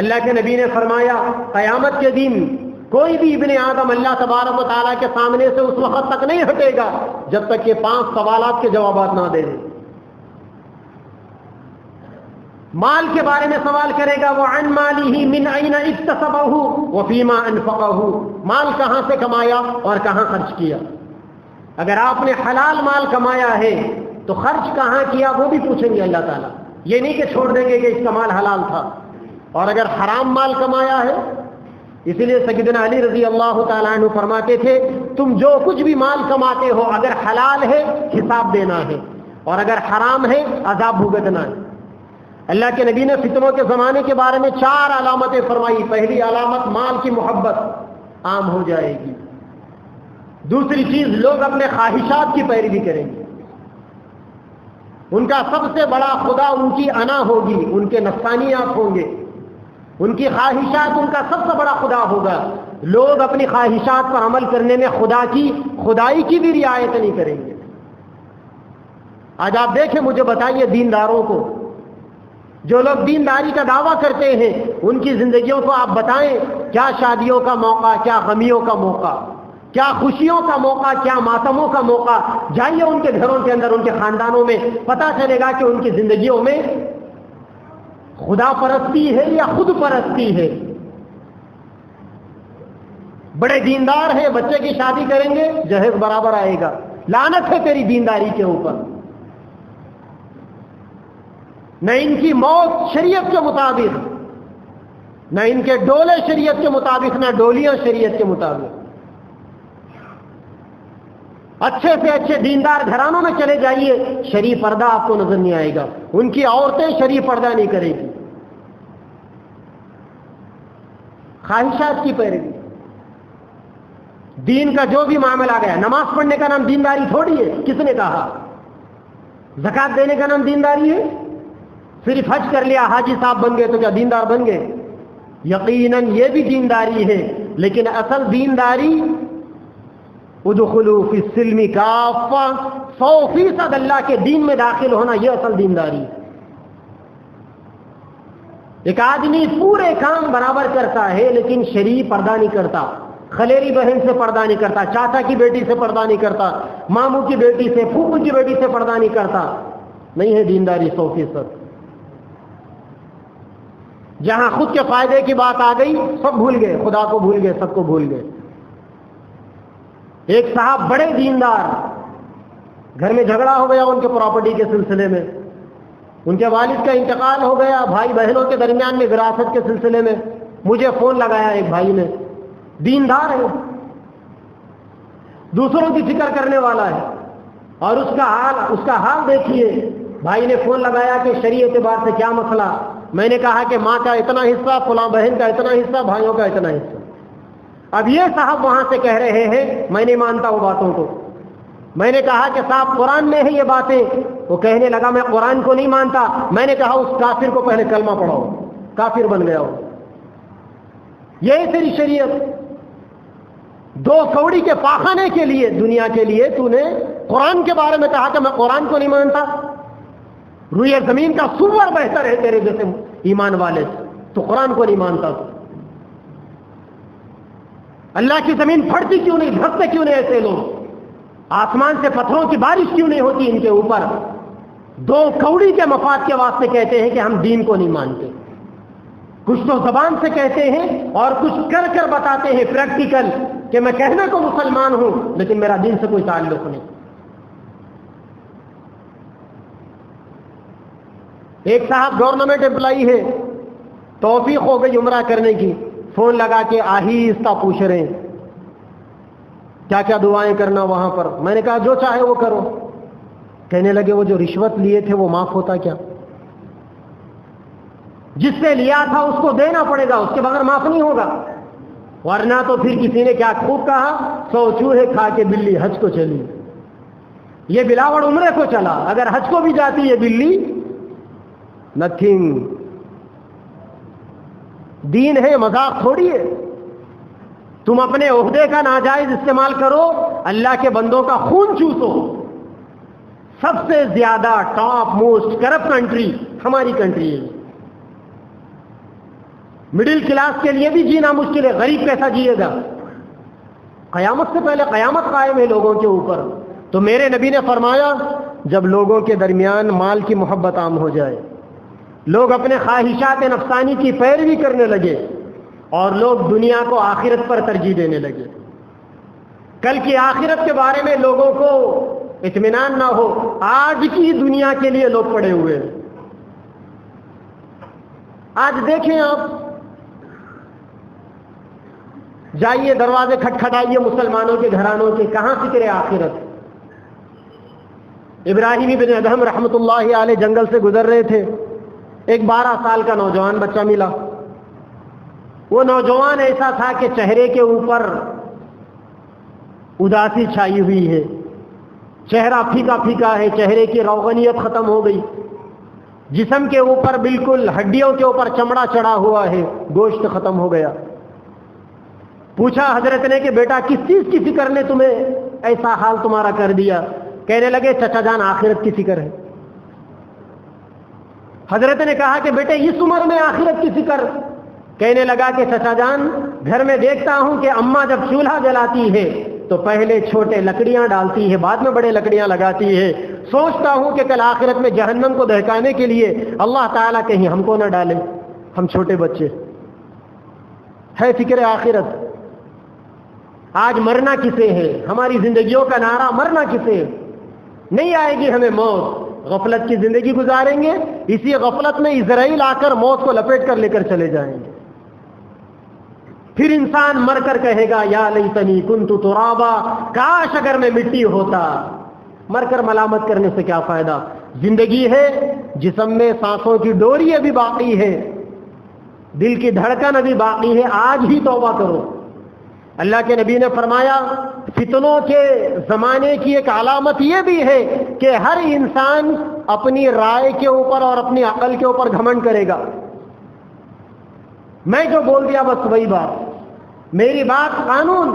Speaker 1: اللہ کے نبی نے فرمایا قیامت کے دن کوئی بھی ابن آدم اللہ تبارک و تعالیٰ کے سامنے سے اس وقت تک نہیں ہٹے گا جب تک کہ 5 سوالات کے جوابات نہ دے دے۔ مال کے بارے میں سوال کرے گا، وَعَنْ مَالِهِ مِنْ أَيْنَ اكْتَسَبَهُ وَفِيمَا أَنْفَقَهُ، مال کہاں سے کمایا اور کہاں خرچ کیا۔ اگر آپ نے حلال مال کمایا ہے تو خرچ کہاں کیا وہ بھی پوچھیں گے اللہ تعالیٰ۔ یہ نہیں کہ چھوڑ دیں گے کہ اس کا مال حلال تھا۔ اور اگر حرام مال کمایا ہے، اسی لیے سیدنا علی رضی اللہ تعالیٰ عنہ فرماتے تھے تم جو کچھ بھی مال کماتے ہو اگر حلال ہے حساب دینا ہے، اور اگر حرام ہے عذاب بھگتنا ہے۔ اللہ کے نبی نے فتنوں کے زمانے کے بارے میں 4 علامتیں فرمائی۔ پہلی علامت، مال کی محبت عام ہو جائے گی۔ دوسری چیز، لوگ اپنے خواہشات کی پیروی کریں گے، ان کا سب سے بڑا خدا ان کی انا ہوگی، ان کے نفسانیات ہوں گے، ان کی خواہشات ان کا سب سے بڑا خدا ہوگا۔ لوگ اپنی خواہشات پر عمل کرنے میں خدائی کی بھی رعایت نہیں کریں گے۔ آج آپ دیکھیں، مجھے بتائیے دینداروں کو، جو لوگ دینداری کا دعویٰ کرتے ہیں، ان کی زندگیوں کو آپ بتائیں، کیا شادیوں کا موقع، کیا غمیوں کا موقع، کیا خوشیوں کا موقع، کیا ماتموں کا موقع۔ جائیے ان کے گھروں کے اندر، ان کے خاندانوں میں، پتہ چلے گا کہ ان کی زندگیوں میں خدا پرستی ہے یا خود پرستی ہے۔ بڑے دیندار ہیں، بچے کی شادی کریں گے جہیز برابر آئے گا، لعنت ہے تیری دینداری کے اوپر۔ نہ ان کی موت شریعت کے مطابق، نہ ان کے ڈولے شریعت کے مطابق، نہ ڈولیاں شریعت کے مطابق۔ اچھے سے اچھے دیندار گھرانوں میں چلے جائیے، شریف پردہ آپ کو نظر نہیں آئے گا، ان کی عورتیں شریف پردہ نہیں کرے گی، خواہشات کی پیروی۔ دین کا جو بھی معاملہ آ گیا، نماز پڑھنے کا نام دینداری تھوڑی ہے، کس نے کہا؟ زکات دینے کا نام دینداری ہے؟ صرف حج کر لیا، حاجی صاحب بن گئے تو کیا دیندار بن گئے؟ یقیناً یہ بھی دینداری ہے، لیکن اصل دینداری ادخلوا فی السلم کافہ، 100% اللہ کے دین میں داخل ہونا، یہ اصل دینداری ہے۔ ایک آدمی پورے کام برابر کرتا ہے لیکن شرعی پردہ نہیں کرتا، خلیری بہن سے پردہ نہیں کرتا، چاچا کی بیٹی سے پردہ نہیں کرتا، ماموں کی بیٹی سے، پھوپھو کی بیٹی سے پردہ نہیں کرتا، نہیں ہے دینداری 100%۔ جہاں خود کے فائدے کی بات آ گئی سب بھول گئے، خدا کو بھول گئے، سب کو بھول گئے۔ ایک صاحب بڑے دیندار، گھر میں جھگڑا ہو گیا ان کے پراپرٹی کے سلسلے میں، ان کے والد کا انتقال ہو گیا، بھائی بہنوں کے درمیان میں وراثت کے سلسلے میں، مجھے فون لگایا ایک بھائی نے، دیندار ہے، دوسروں کی فکر کرنے والا ہے، اور اس کا حال دیکھیے۔ بھائی نے فون لگایا کہ شرعی اعتبار سے کیا مسئلہ؟ میں نے کہا کہ ماں کا اتنا حصہ، فلاں بہن کا اتنا حصہ، بھائیوں کا اتنا حصہ۔ اب یہ صاحب وہاں سے کہہ رہے ہیں میں نہیں مانتا وہ باتوں کو۔ میں نے کہا کہ صاحب قرآن میں ہے یہ باتیں، وہ کہنے لگا میں قرآن کو نہیں مانتا۔ میں نے کہا اس کافر کو پہلے کلمہ پڑھاؤ، کافر بن گیا ہو۔ یہی تیری شریعت؟ 2 کوڑی کے پاخانے کے لیے، دنیا کے لیے تو نے قرآن کے بارے میں کہا کہ میں قرآن کو نہیں مانتا؟ روئے زمین کا سور بہتر ہے تیرے جیسے ایمان والے سے، تو قرآن کو نہیں مانتا۔ اللہ کی زمین پھٹتی کیوں نہیں، دھستے کیوں نہیں ایسے لوگ؟ آسمان سے پتھروں کی بارش کیوں نہیں ہوتی ان کے اوپر؟ 2 کوڑی کے مفاد کے واسطے کہتے ہیں کہ ہم دین کو نہیں مانتے۔ کچھ تو زبان سے کہتے ہیں اور کچھ کر کر بتاتے ہیں پریکٹیکل، کہ میں کہنے کو مسلمان ہوں لیکن میرا دین سے کوئی تعلق نہیں۔ ایک صاحب گورنمنٹ امپلائی ہے، توفیق ہو گئی عمرہ کرنے کی، فون لگا کے آہستہ پوچھ رہے ہیں کیا کیا دعائیں کرنا وہاں پر۔ میں نے کہا جو چاہے وہ کرو۔ کہنے لگے وہ جو رشوت لیے تھے وہ معاف ہوتا کیا؟ جس سے لیا تھا اس کو دینا پڑے گا، اس کے بغیر معاف نہیں ہوگا، ورنہ تو پھر کسی نے کیا خوب کہا، 100 چوہے کھا کے بلی حج کو چلی۔ یہ بلاوڑ عمرے کو چلا، اگر حج کو بھی جاتی ہے بلی، نتھنگ۔ دین ہے، مذاق تھوڑی ہے۔ تم اپنے عہدے کا ناجائز استعمال کرو، اللہ کے بندوں کا خون چوسو۔ سب سے زیادہ ٹاپ موسٹ کرپٹ کنٹری ہماری کنٹری ہے۔ مڈل کلاس کے لیے بھی جینا مشکل ہے، غریب کیسا جیے گا؟ قیامت سے پہلے قیامت قائم ہے لوگوں کے اوپر۔ تو میرے نبی نے فرمایا جب لوگوں کے درمیان مال کی محبت عام ہو جائے، لوگ اپنے خواہشات نفسانی کی پیروی کرنے لگے اور لوگ دنیا کو آخرت پر ترجیح دینے لگے، کل کی آخرت کے بارے میں لوگوں کو اطمینان نہ ہو، آج کی دنیا کے لیے لوگ پڑے ہوئے ہیں۔ آج دیکھیں آپ، جائیے دروازے کھٹکھٹائیے مسلمانوں کے گھرانوں کے، کہاں فکر ہے آخرت؟ ابراہیم بن ادہم رحمۃ اللہ علیہ جنگل سے گزر رہے تھے، ایک 12 سال کا نوجوان بچہ ملا۔ وہ نوجوان ایسا تھا کہ چہرے کے اوپر اداسی چھائی ہوئی ہے، چہرہ پھیکا پھیکا ہے، چہرے کی روغنیت ختم ہو گئی، جسم کے اوپر بالکل ہڈیوں کے اوپر چمڑا چڑھا ہوا ہے، گوشت ختم ہو گیا۔ پوچھا حضرت نے کہ بیٹا کس چیز کی فکر نے تمہیں ایسا حال تمہارا کر دیا؟ کہنے لگے چچا جان آخرت کی فکر ہے۔ حضرت نے کہا کہ بیٹے اس عمر میں آخرت کی فکر؟ کہنے لگا کہ چچا جان گھر میں دیکھتا ہوں کہ اماں جب چولہا جلاتی ہے تو پہلے چھوٹے لکڑیاں ڈالتی ہے، بعد میں بڑے لکڑیاں لگاتی ہے، سوچتا ہوں کہ کل آخرت میں جہنم کو دہکانے کے لیے اللہ تعالیٰ کہیں ہم کو نہ ڈالے، ہم چھوٹے بچے۔ ہے فکر آخرت۔ آج مرنا کسے ہے؟ ہماری زندگیوں کا نعرہ مرنا کسے ہے؟ نہیں آئے گی ہمیں موت، غفلت کی زندگی گزاریں گے، اسی غفلت میں اسرائیل آ کر موت کو لپیٹ کر لے کر چلے جائیں گے۔ پھر انسان مر کر کہے گا یا لیتنی کنت ترابا، کاش اگر میں مٹی ہوتا۔ مر کر ملامت کرنے سے کیا فائدہ؟ زندگی ہے، جسم میں سانسوں کی ڈوری ابھی باقی ہے، دل کی دھڑکن ابھی باقی ہے، آج ہی توبہ کرو۔ اللہ کے نبی نے فرمایا فتنوں کے زمانے کی ایک علامت یہ بھی ہے کہ ہر انسان اپنی رائے کے اوپر اور اپنی عقل کے اوپر گھمنڈ کرے گا۔ میں جو بول دیا بس وہی بات، میری بات قانون،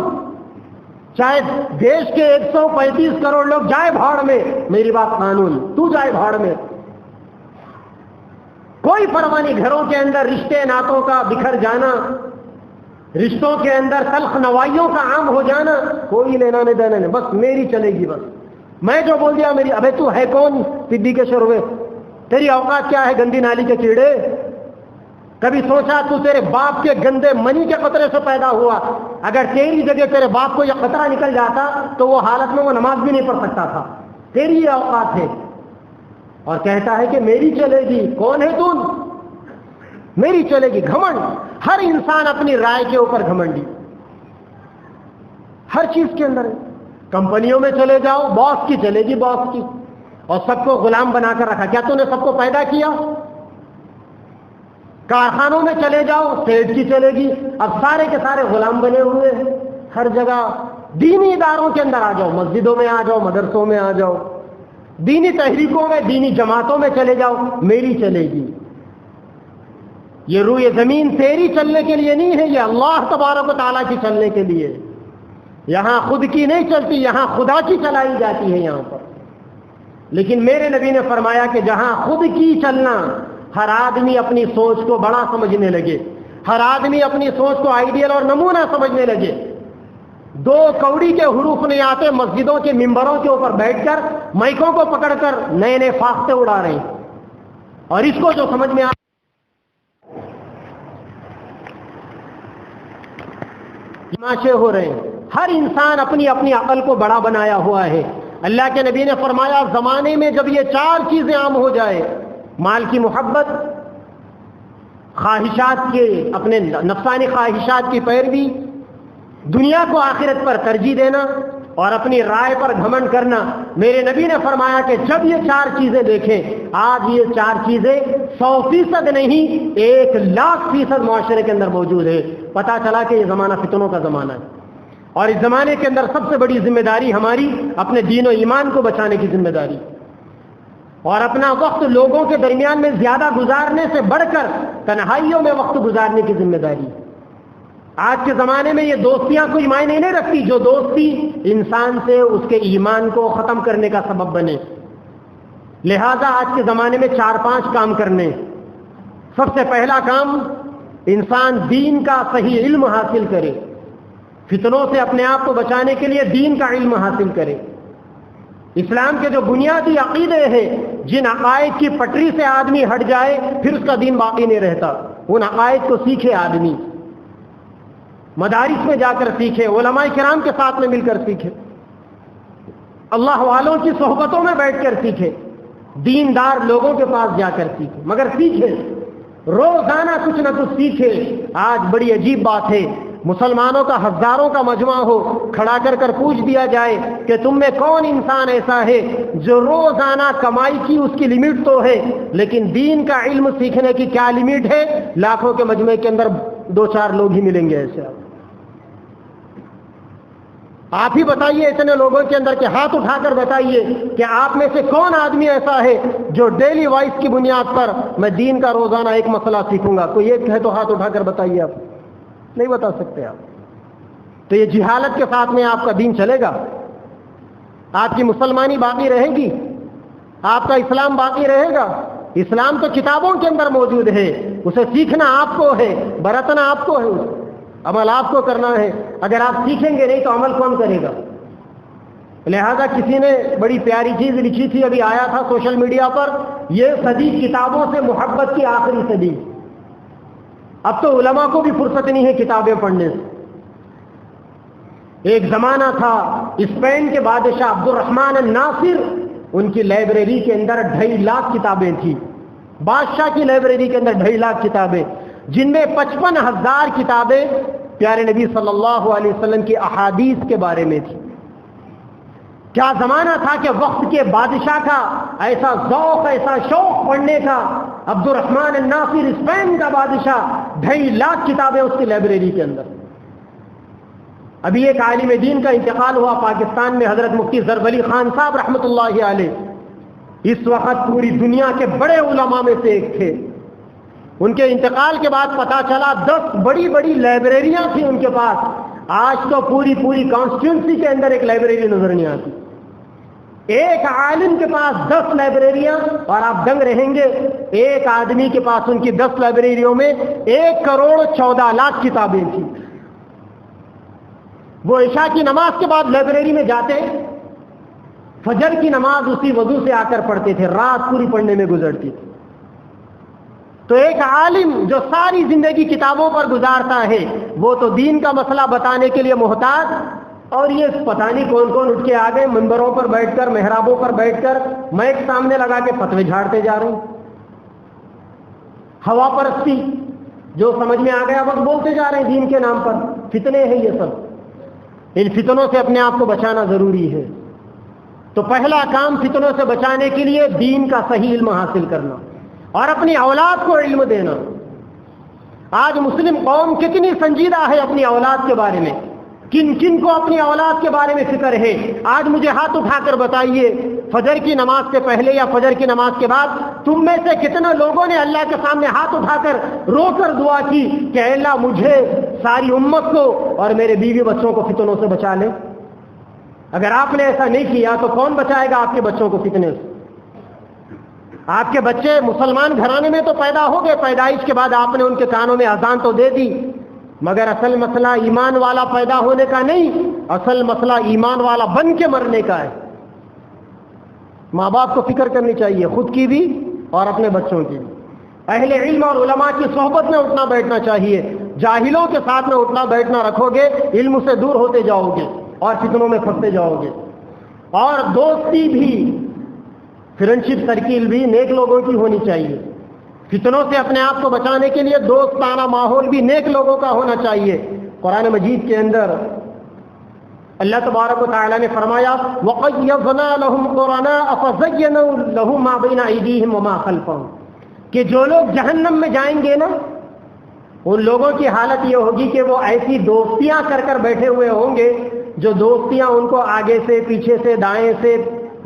Speaker 1: چاہے دیش کے 135 کروڑ لوگ جائے بھاڑ میں، میری بات قانون، تو جائے بھاڑ میں۔ کوئی پرواہ نہیں. گھروں کے اندر رشتے ناتوں کا بکھر جانا, رشتوں کے اندر تلخ نوائیوں کا عام ہو جانا, کوئی لینا نہیں دینا نہیں, بس میری چلے گی, بس میں جو بول دیا میری. ابے تو ہے کون سدی کے شروع, تیری اوقات کیا ہے گندی نالی کے کیڑے؟ کبھی سوچا تو تیرے باپ کے گندے منی کے قطرے سے پیدا ہوا؟ اگر تیری جگہ تیرے باپ کو یہ قطرہ نکل جاتا تو وہ حالت میں وہ نماز بھی نہیں پڑھ سکتا تھا. تیری یہ اوقات ہے, اور کہتا ہے کہ میری چلے گی. کون ہے تو؟ میری چلے گی. گھمنڈ. ہر انسان اپنی رائے کے اوپر گھمنڈی, ہر چیز کے اندر ہے. کمپنیوں میں چلے جاؤ, باس کی چلے گی, باس کی, اور سب کو غلام بنا کر رکھا. کیا تو نے سب کو پیدا کیا؟ کارخانوں میں چلے جاؤ, سیٹ کی چلے گی. اب سارے کے سارے غلام بنے ہوئے ہیں ہر جگہ. دینی اداروں کے اندر آ جاؤ, مسجدوں میں آ جاؤ, مدرسوں میں آ جاؤ, دینی تحریکوں میں, دینی جماعتوں میں چلے جاؤ, میری چلے گی. یہ روئے زمین تیری چلنے کے لیے نہیں ہے, یہ اللہ تبارک و تعالیٰ کی چلنے کے لیے. یہاں خود کی نہیں چلتی, یہاں خدا کی چلائی جاتی ہے یہاں پر. لیکن میرے نبی نے فرمایا کہ جہاں خود کی چلنا, ہر آدمی اپنی سوچ کو بڑا سمجھنے لگے, ہر آدمی اپنی سوچ کو آئیڈیل اور نمونہ سمجھنے لگے. دو کوڑی کے حروف نہیں آتے, مسجدوں کے ممبروں کے اوپر بیٹھ کر مائکوں کو پکڑ کر نئے نئے فاختے اڑا رہے ہیں. اور اس کو جو سمجھ میں تماشے ہو رہے ہیں. ہر انسان اپنی اپنی عقل کو بڑا بنایا ہوا ہے. اللہ کے نبی نے فرمایا زمانے میں جب یہ چار چیزیں عام ہو جائے, مال کی محبت, خواہشات کے, اپنے نفسانی خواہشات کی پیروی, دنیا کو آخرت پر ترجیح دینا, اور اپنی رائے پر گھمنڈ کرنا. میرے نبی نے فرمایا کہ جب یہ چار چیزیں دیکھیں, آج یہ چار چیزیں 100% نہیں 1,00,000% معاشرے کے اندر موجود ہے. پتا چلا کہ یہ زمانہ فتنوں کا زمانہ ہے, اور اس زمانے کے اندر سب سے بڑی ذمہ داری ہماری اپنے دین و ایمان کو بچانے کی ذمہ داری, اور اپنا وقت لوگوں کے درمیان میں زیادہ گزارنے سے بڑھ کر تنہائیوں میں وقت گزارنے کی ذمہ داری. آج کے زمانے میں یہ دوستیاں کوئی معنی نہیں رکھتی, جو دوستی انسان سے اس کے ایمان کو ختم کرنے کا سبب بنے. لہذا آج کے زمانے میں 4-5 کام کرنے. سب سے پہلا کام, انسان دین کا صحیح علم حاصل کرے, فتنوں سے اپنے آپ کو بچانے کے لیے دین کا علم حاصل کرے. اسلام کے جو بنیادی عقیدے ہیں, جن عقائد کی پٹری سے آدمی ہٹ جائے پھر اس کا دین باقی نہیں رہتا, ان عقائد کو سیکھے آدمی, مدارس میں جا کر سیکھے, علماء کرام کے ساتھ میں مل کر سیکھے, اللہ والوں کی صحبتوں میں بیٹھ کر سیکھے, دیندار لوگوں کے پاس جا کر سیکھے. مگر سیکھے, روزانہ کچھ نہ کچھ سیکھے. آج بڑی عجیب بات ہے, مسلمانوں کا ہزاروں کا مجمع ہو, کھڑا کر کر پوچھ دیا جائے کہ تم میں کون انسان ایسا ہے جو روزانہ کمائی کی اس کی لمٹ تو ہے, لیکن دین کا علم سیکھنے کی کیا لمٹ ہے؟ لاکھوں کے مجمع کے اندر 2-4 لوگ ہی ملیں گے ایسے. آپ ہی بتائیے اتنے لوگوں کے اندر کہ ہاتھ اٹھا کر بتائیے کہ آپ میں سے کون آدمی ایسا ہے جو ڈیلی وائس کی بنیاد پر میں دین کا روزانہ ایک مسئلہ سیکھوں گا. کوئی ایک ہے تو ہاتھ اٹھا کر بتائیے. آپ نہیں بتا سکتے آپ. تو یہ جہالت کے ساتھ میں آپ کا دین چلے گا؟ آپ کی مسلمانی باقی رہے گی؟ آپ کا اسلام باقی رہے گا؟ اسلام تو کتابوں کے اندر موجود ہے, اسے سیکھنا آپ کو ہے, برتنا آپ کو ہے, عمل آپ کو کرنا ہے. اگر آپ سیکھیں گے نہیں تو عمل کون کرے گا؟ لہذا کسی نے بڑی پیاری چیز لکھی تھی, ابھی آیا تھا سوشل میڈیا پر, یہ صدی کتابوں سے محبت کی آخری صدی. اب تو علماء کو بھی فرصت نہیں ہے کتابیں پڑھنے سے. ایک زمانہ تھا اسپین کے بادشاہ عبد الرحمن الناصر, ان کی لائبریری کے اندر 2.5 لاکھ کتابیں تھیں. بادشاہ کی لائبریری کے اندر 2.5 لاکھ کتابیں, جن میں 55,000 کتابیں پیارے نبی صلی اللہ علیہ وسلم کی احادیث کے بارے میں تھی. کیا زمانہ تھا کہ وقت کے بادشاہ کا ایسا ذوق, ایسا شوق پڑھنے کا. عبد الرحمن الناصر اسپین کا بادشاہ, 2.5 لاکھ کتابیں اس کی لائبریری کے اندر. ابھی ایک عالم دین کا انتقال ہوا پاکستان میں, حضرت مفتی ضرب علی خان صاحب رحمۃ اللہ علیہ. اس وقت پوری دنیا کے بڑے علماء میں سے ایک تھے. ان کے انتقال کے بعد پتا چلا 10 بڑی بڑی لائبریریاں تھیں ان کے پاس. آج تو پوری کانسٹیٹوئنسی کے اندر ایک لائبریری نظر نہیں آتی. ایک عالم کے پاس 10 لائبریریاں اور آپ دنگ رہیں گے، ایک آدمی کے پاس ان کی 10 لائبریریوں میں 1,14,00,000 کتابیں تھیں۔ وہ عشاء کی نماز کے بعد لائبریری میں جاتے، فجر کی نماز اسی وضو سے آ کر پڑھتے تھے، رات پوری پڑھنے میں گزرتی تھی۔ تو ایک عالم جو ساری زندگی کتابوں پر گزارتا ہے، وہ تو دین کا مسئلہ بتانے کے لیے محتاج، اور یہ پتہ نہیں کون کون اٹھ کے آ گئے منبروں پر بیٹھ کر، محرابوں پر بیٹھ کر مائک سامنے لگا کے فتوے جھاڑتے جا رہے ہیں۔ ہوا پرستی جو سمجھ میں آ گیا بس بولتے جا رہے ہیں دین کے نام پر۔ فتنے ہیں یہ سب، ان فتنوں سے اپنے آپ کو بچانا ضروری ہے۔ تو پہلا کام فتنوں سے بچانے کے لیے دین کا صحیح علم حاصل کرنا اور اپنی اولاد کو علم دینا۔ آج مسلم قوم کتنی سنجیدہ ہے اپنی اولاد کے بارے میں، کن کن کو اپنی اولاد کے بارے میں فکر ہے؟ آج مجھے ہاتھ اٹھا کر بتائیے، فجر کی نماز سے پہلے یا فجر کی نماز کے بعد تم میں سے کتنے لوگوں نے اللہ کے سامنے ہاتھ اٹھا کر رو کر دعا کی کہ اے اللہ مجھے، ساری امت کو اور میرے بیوی بچوں کو فتنوں سے بچا لے؟ اگر آپ نے ایسا نہیں کیا تو کون بچائے گا آپ کے بچوں کو فتنے سے؟ آپ کے بچے مسلمان گھرانے میں تو پیدا ہو گئے، پیدائش کے بعد آپ نے ان کے کانوں میں اذان تو دے دی، مگر اصل مسئلہ ایمان والا پیدا ہونے کا نہیں، اصل مسئلہ ایمان والا بن کے مرنے کا ہے۔ ماں باپ کو فکر کرنی چاہیے، خود کی بھی اور اپنے بچوں کی بھی۔ اہل علم اور علماء کی صحبت میں اٹھنا بیٹھنا چاہیے، جاہلوں کے ساتھ میں اٹھنا بیٹھنا رکھو گے، علم سے دور ہوتے جاؤ گے اور فتنوں میں پھنستے جاؤ گے۔ اور دوستی بھی، فرینڈشپ سرکل بھی نیک لوگوں کی ہونی چاہیے۔ فتنوں سے اپنے آپ کو بچانے کے لیے دوستانہ ماحول بھی نیک لوگوں کا ہونا چاہیے۔ قرآن مجید کے اندر اللہ تبارک و تعالیٰ نے فرمایا وَقَيَّضْنَا لَهُمْ قُرَنَاءَ فَزَيَّنُوا لَهُم مَّا بَيْنَ أَيْدِيهِمْ وَمَا خَلْفَهُمْ، کہ جو لوگ جہنم میں جائیں گے نا، ان لوگوں کی حالت یہ ہوگی کہ وہ ایسی دوستیاں کر کر بیٹھے ہوئے ہوں گے جو دوستیاں ان کو آگے سے، پیچھے سے، دائیں سے،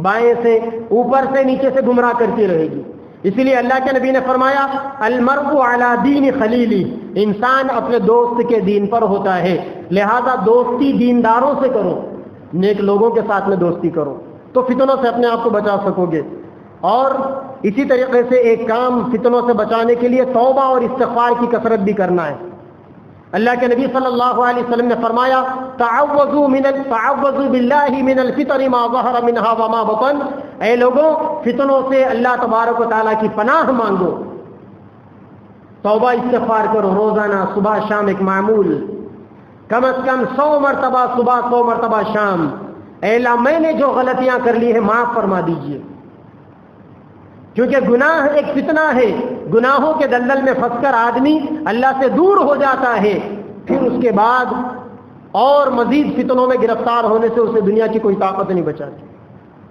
Speaker 1: بائیں سے، اوپر سے، نیچے سے گمراہ کرتی رہے گی۔ اسی لیے اللہ کے نبی نے فرمایا المرء علی دین خلیلی، انسان اپنے دوست کے دین پر ہوتا ہے، لہذا دوستی دینداروں سے کرو، نیک لوگوں کے ساتھ میں دوستی کرو، تو فتنوں سے اپنے آپ کو بچا سکو گے۔ اور اسی طریقے سے ایک کام فتنوں سے بچانے کے لیے توبہ اور استغفار کی کثرت بھی کرنا ہے۔ اللہ کے نبی صلی اللہ علیہ وسلم نے فرمایا تعوذوا باللہ من الفتن ما ظہر منها وما بطن، اے لوگوں فتنوں سے اللہ تبارک و تعالیٰ کی پناہ مانگو، توبہ استغفار کرو، روزانہ صبح شام ایک معمول، کم از کم 100 مرتبہ صبح، 100 مرتبہ شام، اے اللہ میں نے جو غلطیاں کر لی ہیں معاف فرما دیجئے، کیونکہ گناہ ایک فتنہ ہے، گناہوں کے دلدل میں پھنس کر آدمی اللہ سے دور ہو جاتا ہے، پھر اس کے بعد اور مزید فتنوں میں گرفتار ہونے سے اسے دنیا کی کوئی طاقت نہیں بچاتی۔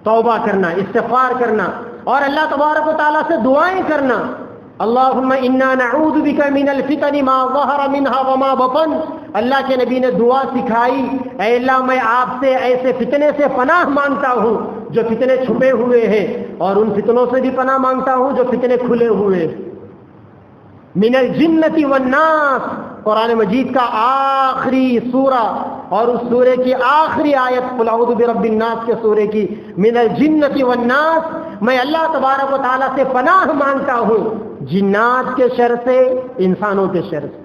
Speaker 1: توبہ کرنا، استغفار کرنا اور اللہ تبارک و تعالیٰ سے دعائیں کرنا، اللہم انا نعوذ بک من الفتن ما ظہر منها وما بطن، اللہ کے نبی نے دعا سکھائی، اے اللہ میں آپ سے ایسے فتنے سے پناہ مانگتا ہوں جو فتنے چھپے ہوئے ہیں، اور ان فتنوں سے بھی پناہ مانگتا ہوں جو فتنے کھلے ہوئے، من الجنۃ والناس، قرآن مجید کا آخری سورہ اور اس سورے کی آخری آیت قل اعوذ برب الناس کے سورے کی، من الجنۃ والناس، میں اللہ تبارک و تعالیٰ سے پناہ مانگتا ہوں جنات کے شر سے، انسانوں کے شر سے۔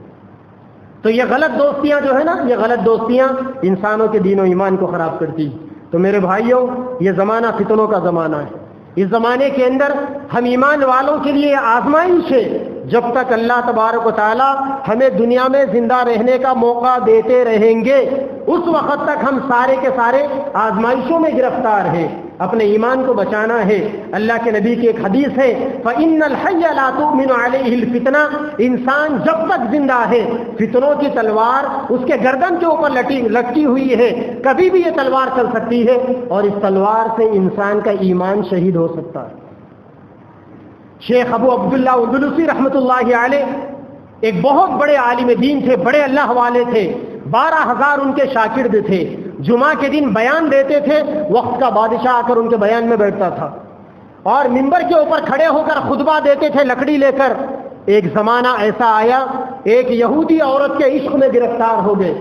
Speaker 1: تو یہ غلط دوستیاں جو ہے نا، یہ غلط دوستیاں انسانوں کے دین و ایمان کو خراب کرتی ہیں۔ تو میرے بھائیوں، یہ زمانہ فتنوں کا زمانہ ہے، اس زمانے کے اندر ہم ایمان والوں کے لیے آزمائش ہے، جب تک اللہ تبارک و تعالی ہمیں دنیا میں زندہ رہنے کا موقع دیتے رہیں گے، اس وقت تک ہم سارے کے سارے آزمائشوں میں گرفتار ہیں۔ اپنے ایمان کو بچانا ہے۔ اللہ کے نبی کی ایک حدیث ہے فَإِنَّ الْحَيَّ لَا تُؤْمِنُ عَلَيْهِ الْفِتْنَةُ، انسان جب تک زندہ ہے فتنوں کی تلوار اس کے گردن کے اوپر لٹکی ہوئی ہے، کبھی بھی یہ تلوار چل سکتی ہے اور اس تلوار سے انسان کا ایمان شہید ہو سکتا ہے۔ شیخ ابو عبداللہ اندلسی رحمۃ اللہ علیہ ایک بہت بڑے عالم دین تھے، بڑے اللہ والے تھے، 12,000 ان کے شاگرد تھے، جمعہ کے دن بیان دیتے تھے، وقت کا بادشاہ آ کر ان کے بیان میں بیٹھتا تھا اور منبر کے اوپر کھڑے ہو کر خطبہ دیتے تھے لکڑی لے کر۔ ایک زمانہ ایسا آیا، ایک یہودی عورت کے عشق میں گرفتار ہو گئے،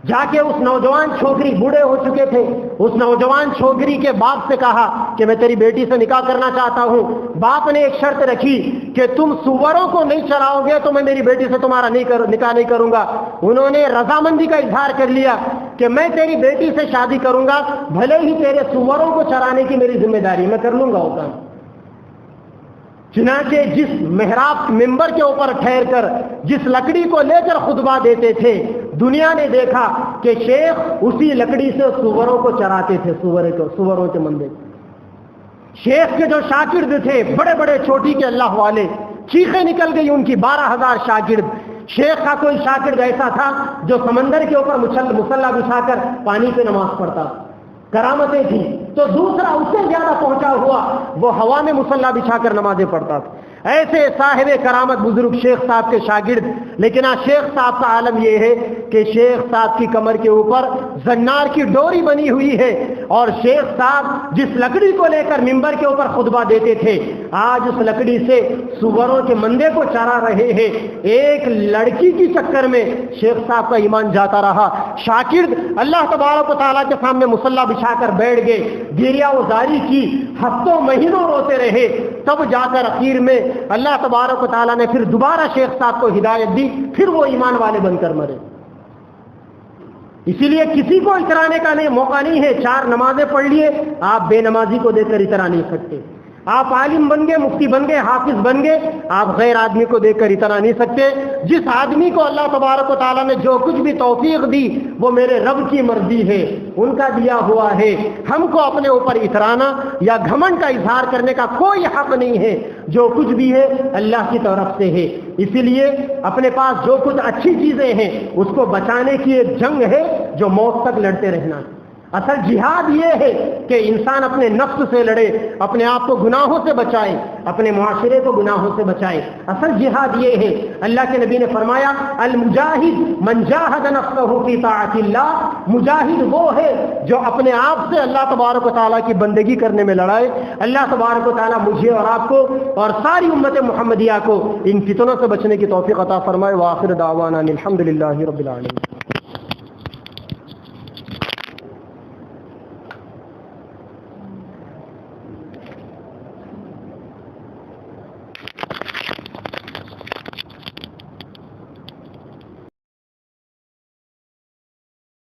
Speaker 1: جا کے اس نوجوان چھوکری، بوڑھے ہو چکے تھے، اس نوجوان چھوکری کے باپ سے کہا کہ میں تیری بیٹی سے نکاح کرنا چاہتا ہوں۔ باپ نے ایک شرط رکھی کہ تم سوروں کو نہیں چراؤ گے تو میں میری بیٹی سے تمہارا نکاح نہیں کروں گا۔ انہوں نے رضامندی کا اظہار کر لیا کہ میں تیری بیٹی سے شادی کروں گا، بھلے ہی تیرے سوروں کو چرانے کی میری ذمہ داری، میں کر لوں گا وہ کام۔ چنانچہ جس محراب ممبر کے اوپر ٹھہر کر جس لکڑی کو لے کر خطبہ دیتے تھے، دنیا نے دیکھا کہ شیخ اسی لکڑی سے سوروں کو چراتے تھے، سوروں کے مندے۔ شیخ کے جو شاگرد تھے، بڑے بڑے چوٹی کے اللہ والے، چیخیں نکل گئی ان کی، 12,000 شاگرد۔ شیخ کا کوئی شاگرد ایسا تھا جو سمندر کے اوپر مصلی بچھا کر پانی پہ نماز پڑھتا، کرامتیں تھیں۔ تو دوسرا اس سے زیادہ پہنچا ہوا وہ ہوا میں مصلی بچھا کر نمازیں پڑھتا تھا۔ ایسے صاحب کرامت بزرگ شیخ صاحب کے شاگرد، لیکن آج شیخ صاحب کا عالم یہ ہے کہ شیخ صاحب کی کمر کے اوپر زنار کی ڈوری بنی ہوئی ہے، اور شیخ صاحب جس لکڑی کو لے کر ممبر کے اوپر خطبہ دیتے تھے، آج اس لکڑی سے سوروں کے مندے کو چرا رہے ہیں۔ ایک لڑکی کی چکر میں شیخ صاحب کا ایمان جاتا رہا۔ شاگرد اللہ تبارک و تعالیٰ کے سامنے مصلی بچھا کر بیٹھ گئے، گریہ وزاری کی، ہفتوں مہینوں روتے رہے، تب جا کر اخیر میں اللہ تبارک و تعالیٰ نے پھر دوبارہ شیخ صاحب کو ہدایت دی، پھر وہ ایمان والے بن کر مرے۔ اسی لیے کسی کو اترانے کا موقع نہیں ہے۔ 4 نمازیں پڑھ لیے، آپ بے نمازی کو دیکھ کر اترا نہیں سکتے۔ آپ عالم بن گئے، مفتی بن گئے، حافظ بن گئے، آپ غیر آدمی کو دیکھ کر اترا نہیں سکتے۔ جس آدمی کو اللہ تبارک و تعالیٰ نے جو کچھ بھی توفیق دی وہ میرے رب کی مرضی ہے، ان کا دیا ہوا ہے۔ ہم کو اپنے اوپر اترانا یا گھمنڈ کا اظہار کرنے کا کوئی حق نہیں ہے۔ جو کچھ بھی ہے اللہ کی طرف سے ہے۔ اسی لیے اپنے پاس جو کچھ اچھی چیزیں ہیں اس کو بچانے کی ایک جنگ ہے جو موت تک لڑتے رہنا۔ اصل جہاد یہ ہے کہ انسان اپنے نفس سے لڑے، اپنے آپ کو گناہوں سے بچائے، اپنے معاشرے کو گناہوں سے بچائے۔ اصل جہاد یہ ہے۔ اللہ کے نبی نے فرمایا المجاہد من جاہد نفسہ فی طاعت اللہ، مجاہد وہ ہے جو اپنے آپ سے اللہ تبارک و تعالیٰ کی بندگی کرنے میں لڑائے۔ اللہ تبارک و تعالیٰ مجھے اور آپ کو اور ساری امت محمدیہ کو ان فتنوں سے بچنے کی توفیق عطا فرمائے۔ وآخر دعوانا الحمدللہ رب العالمین۔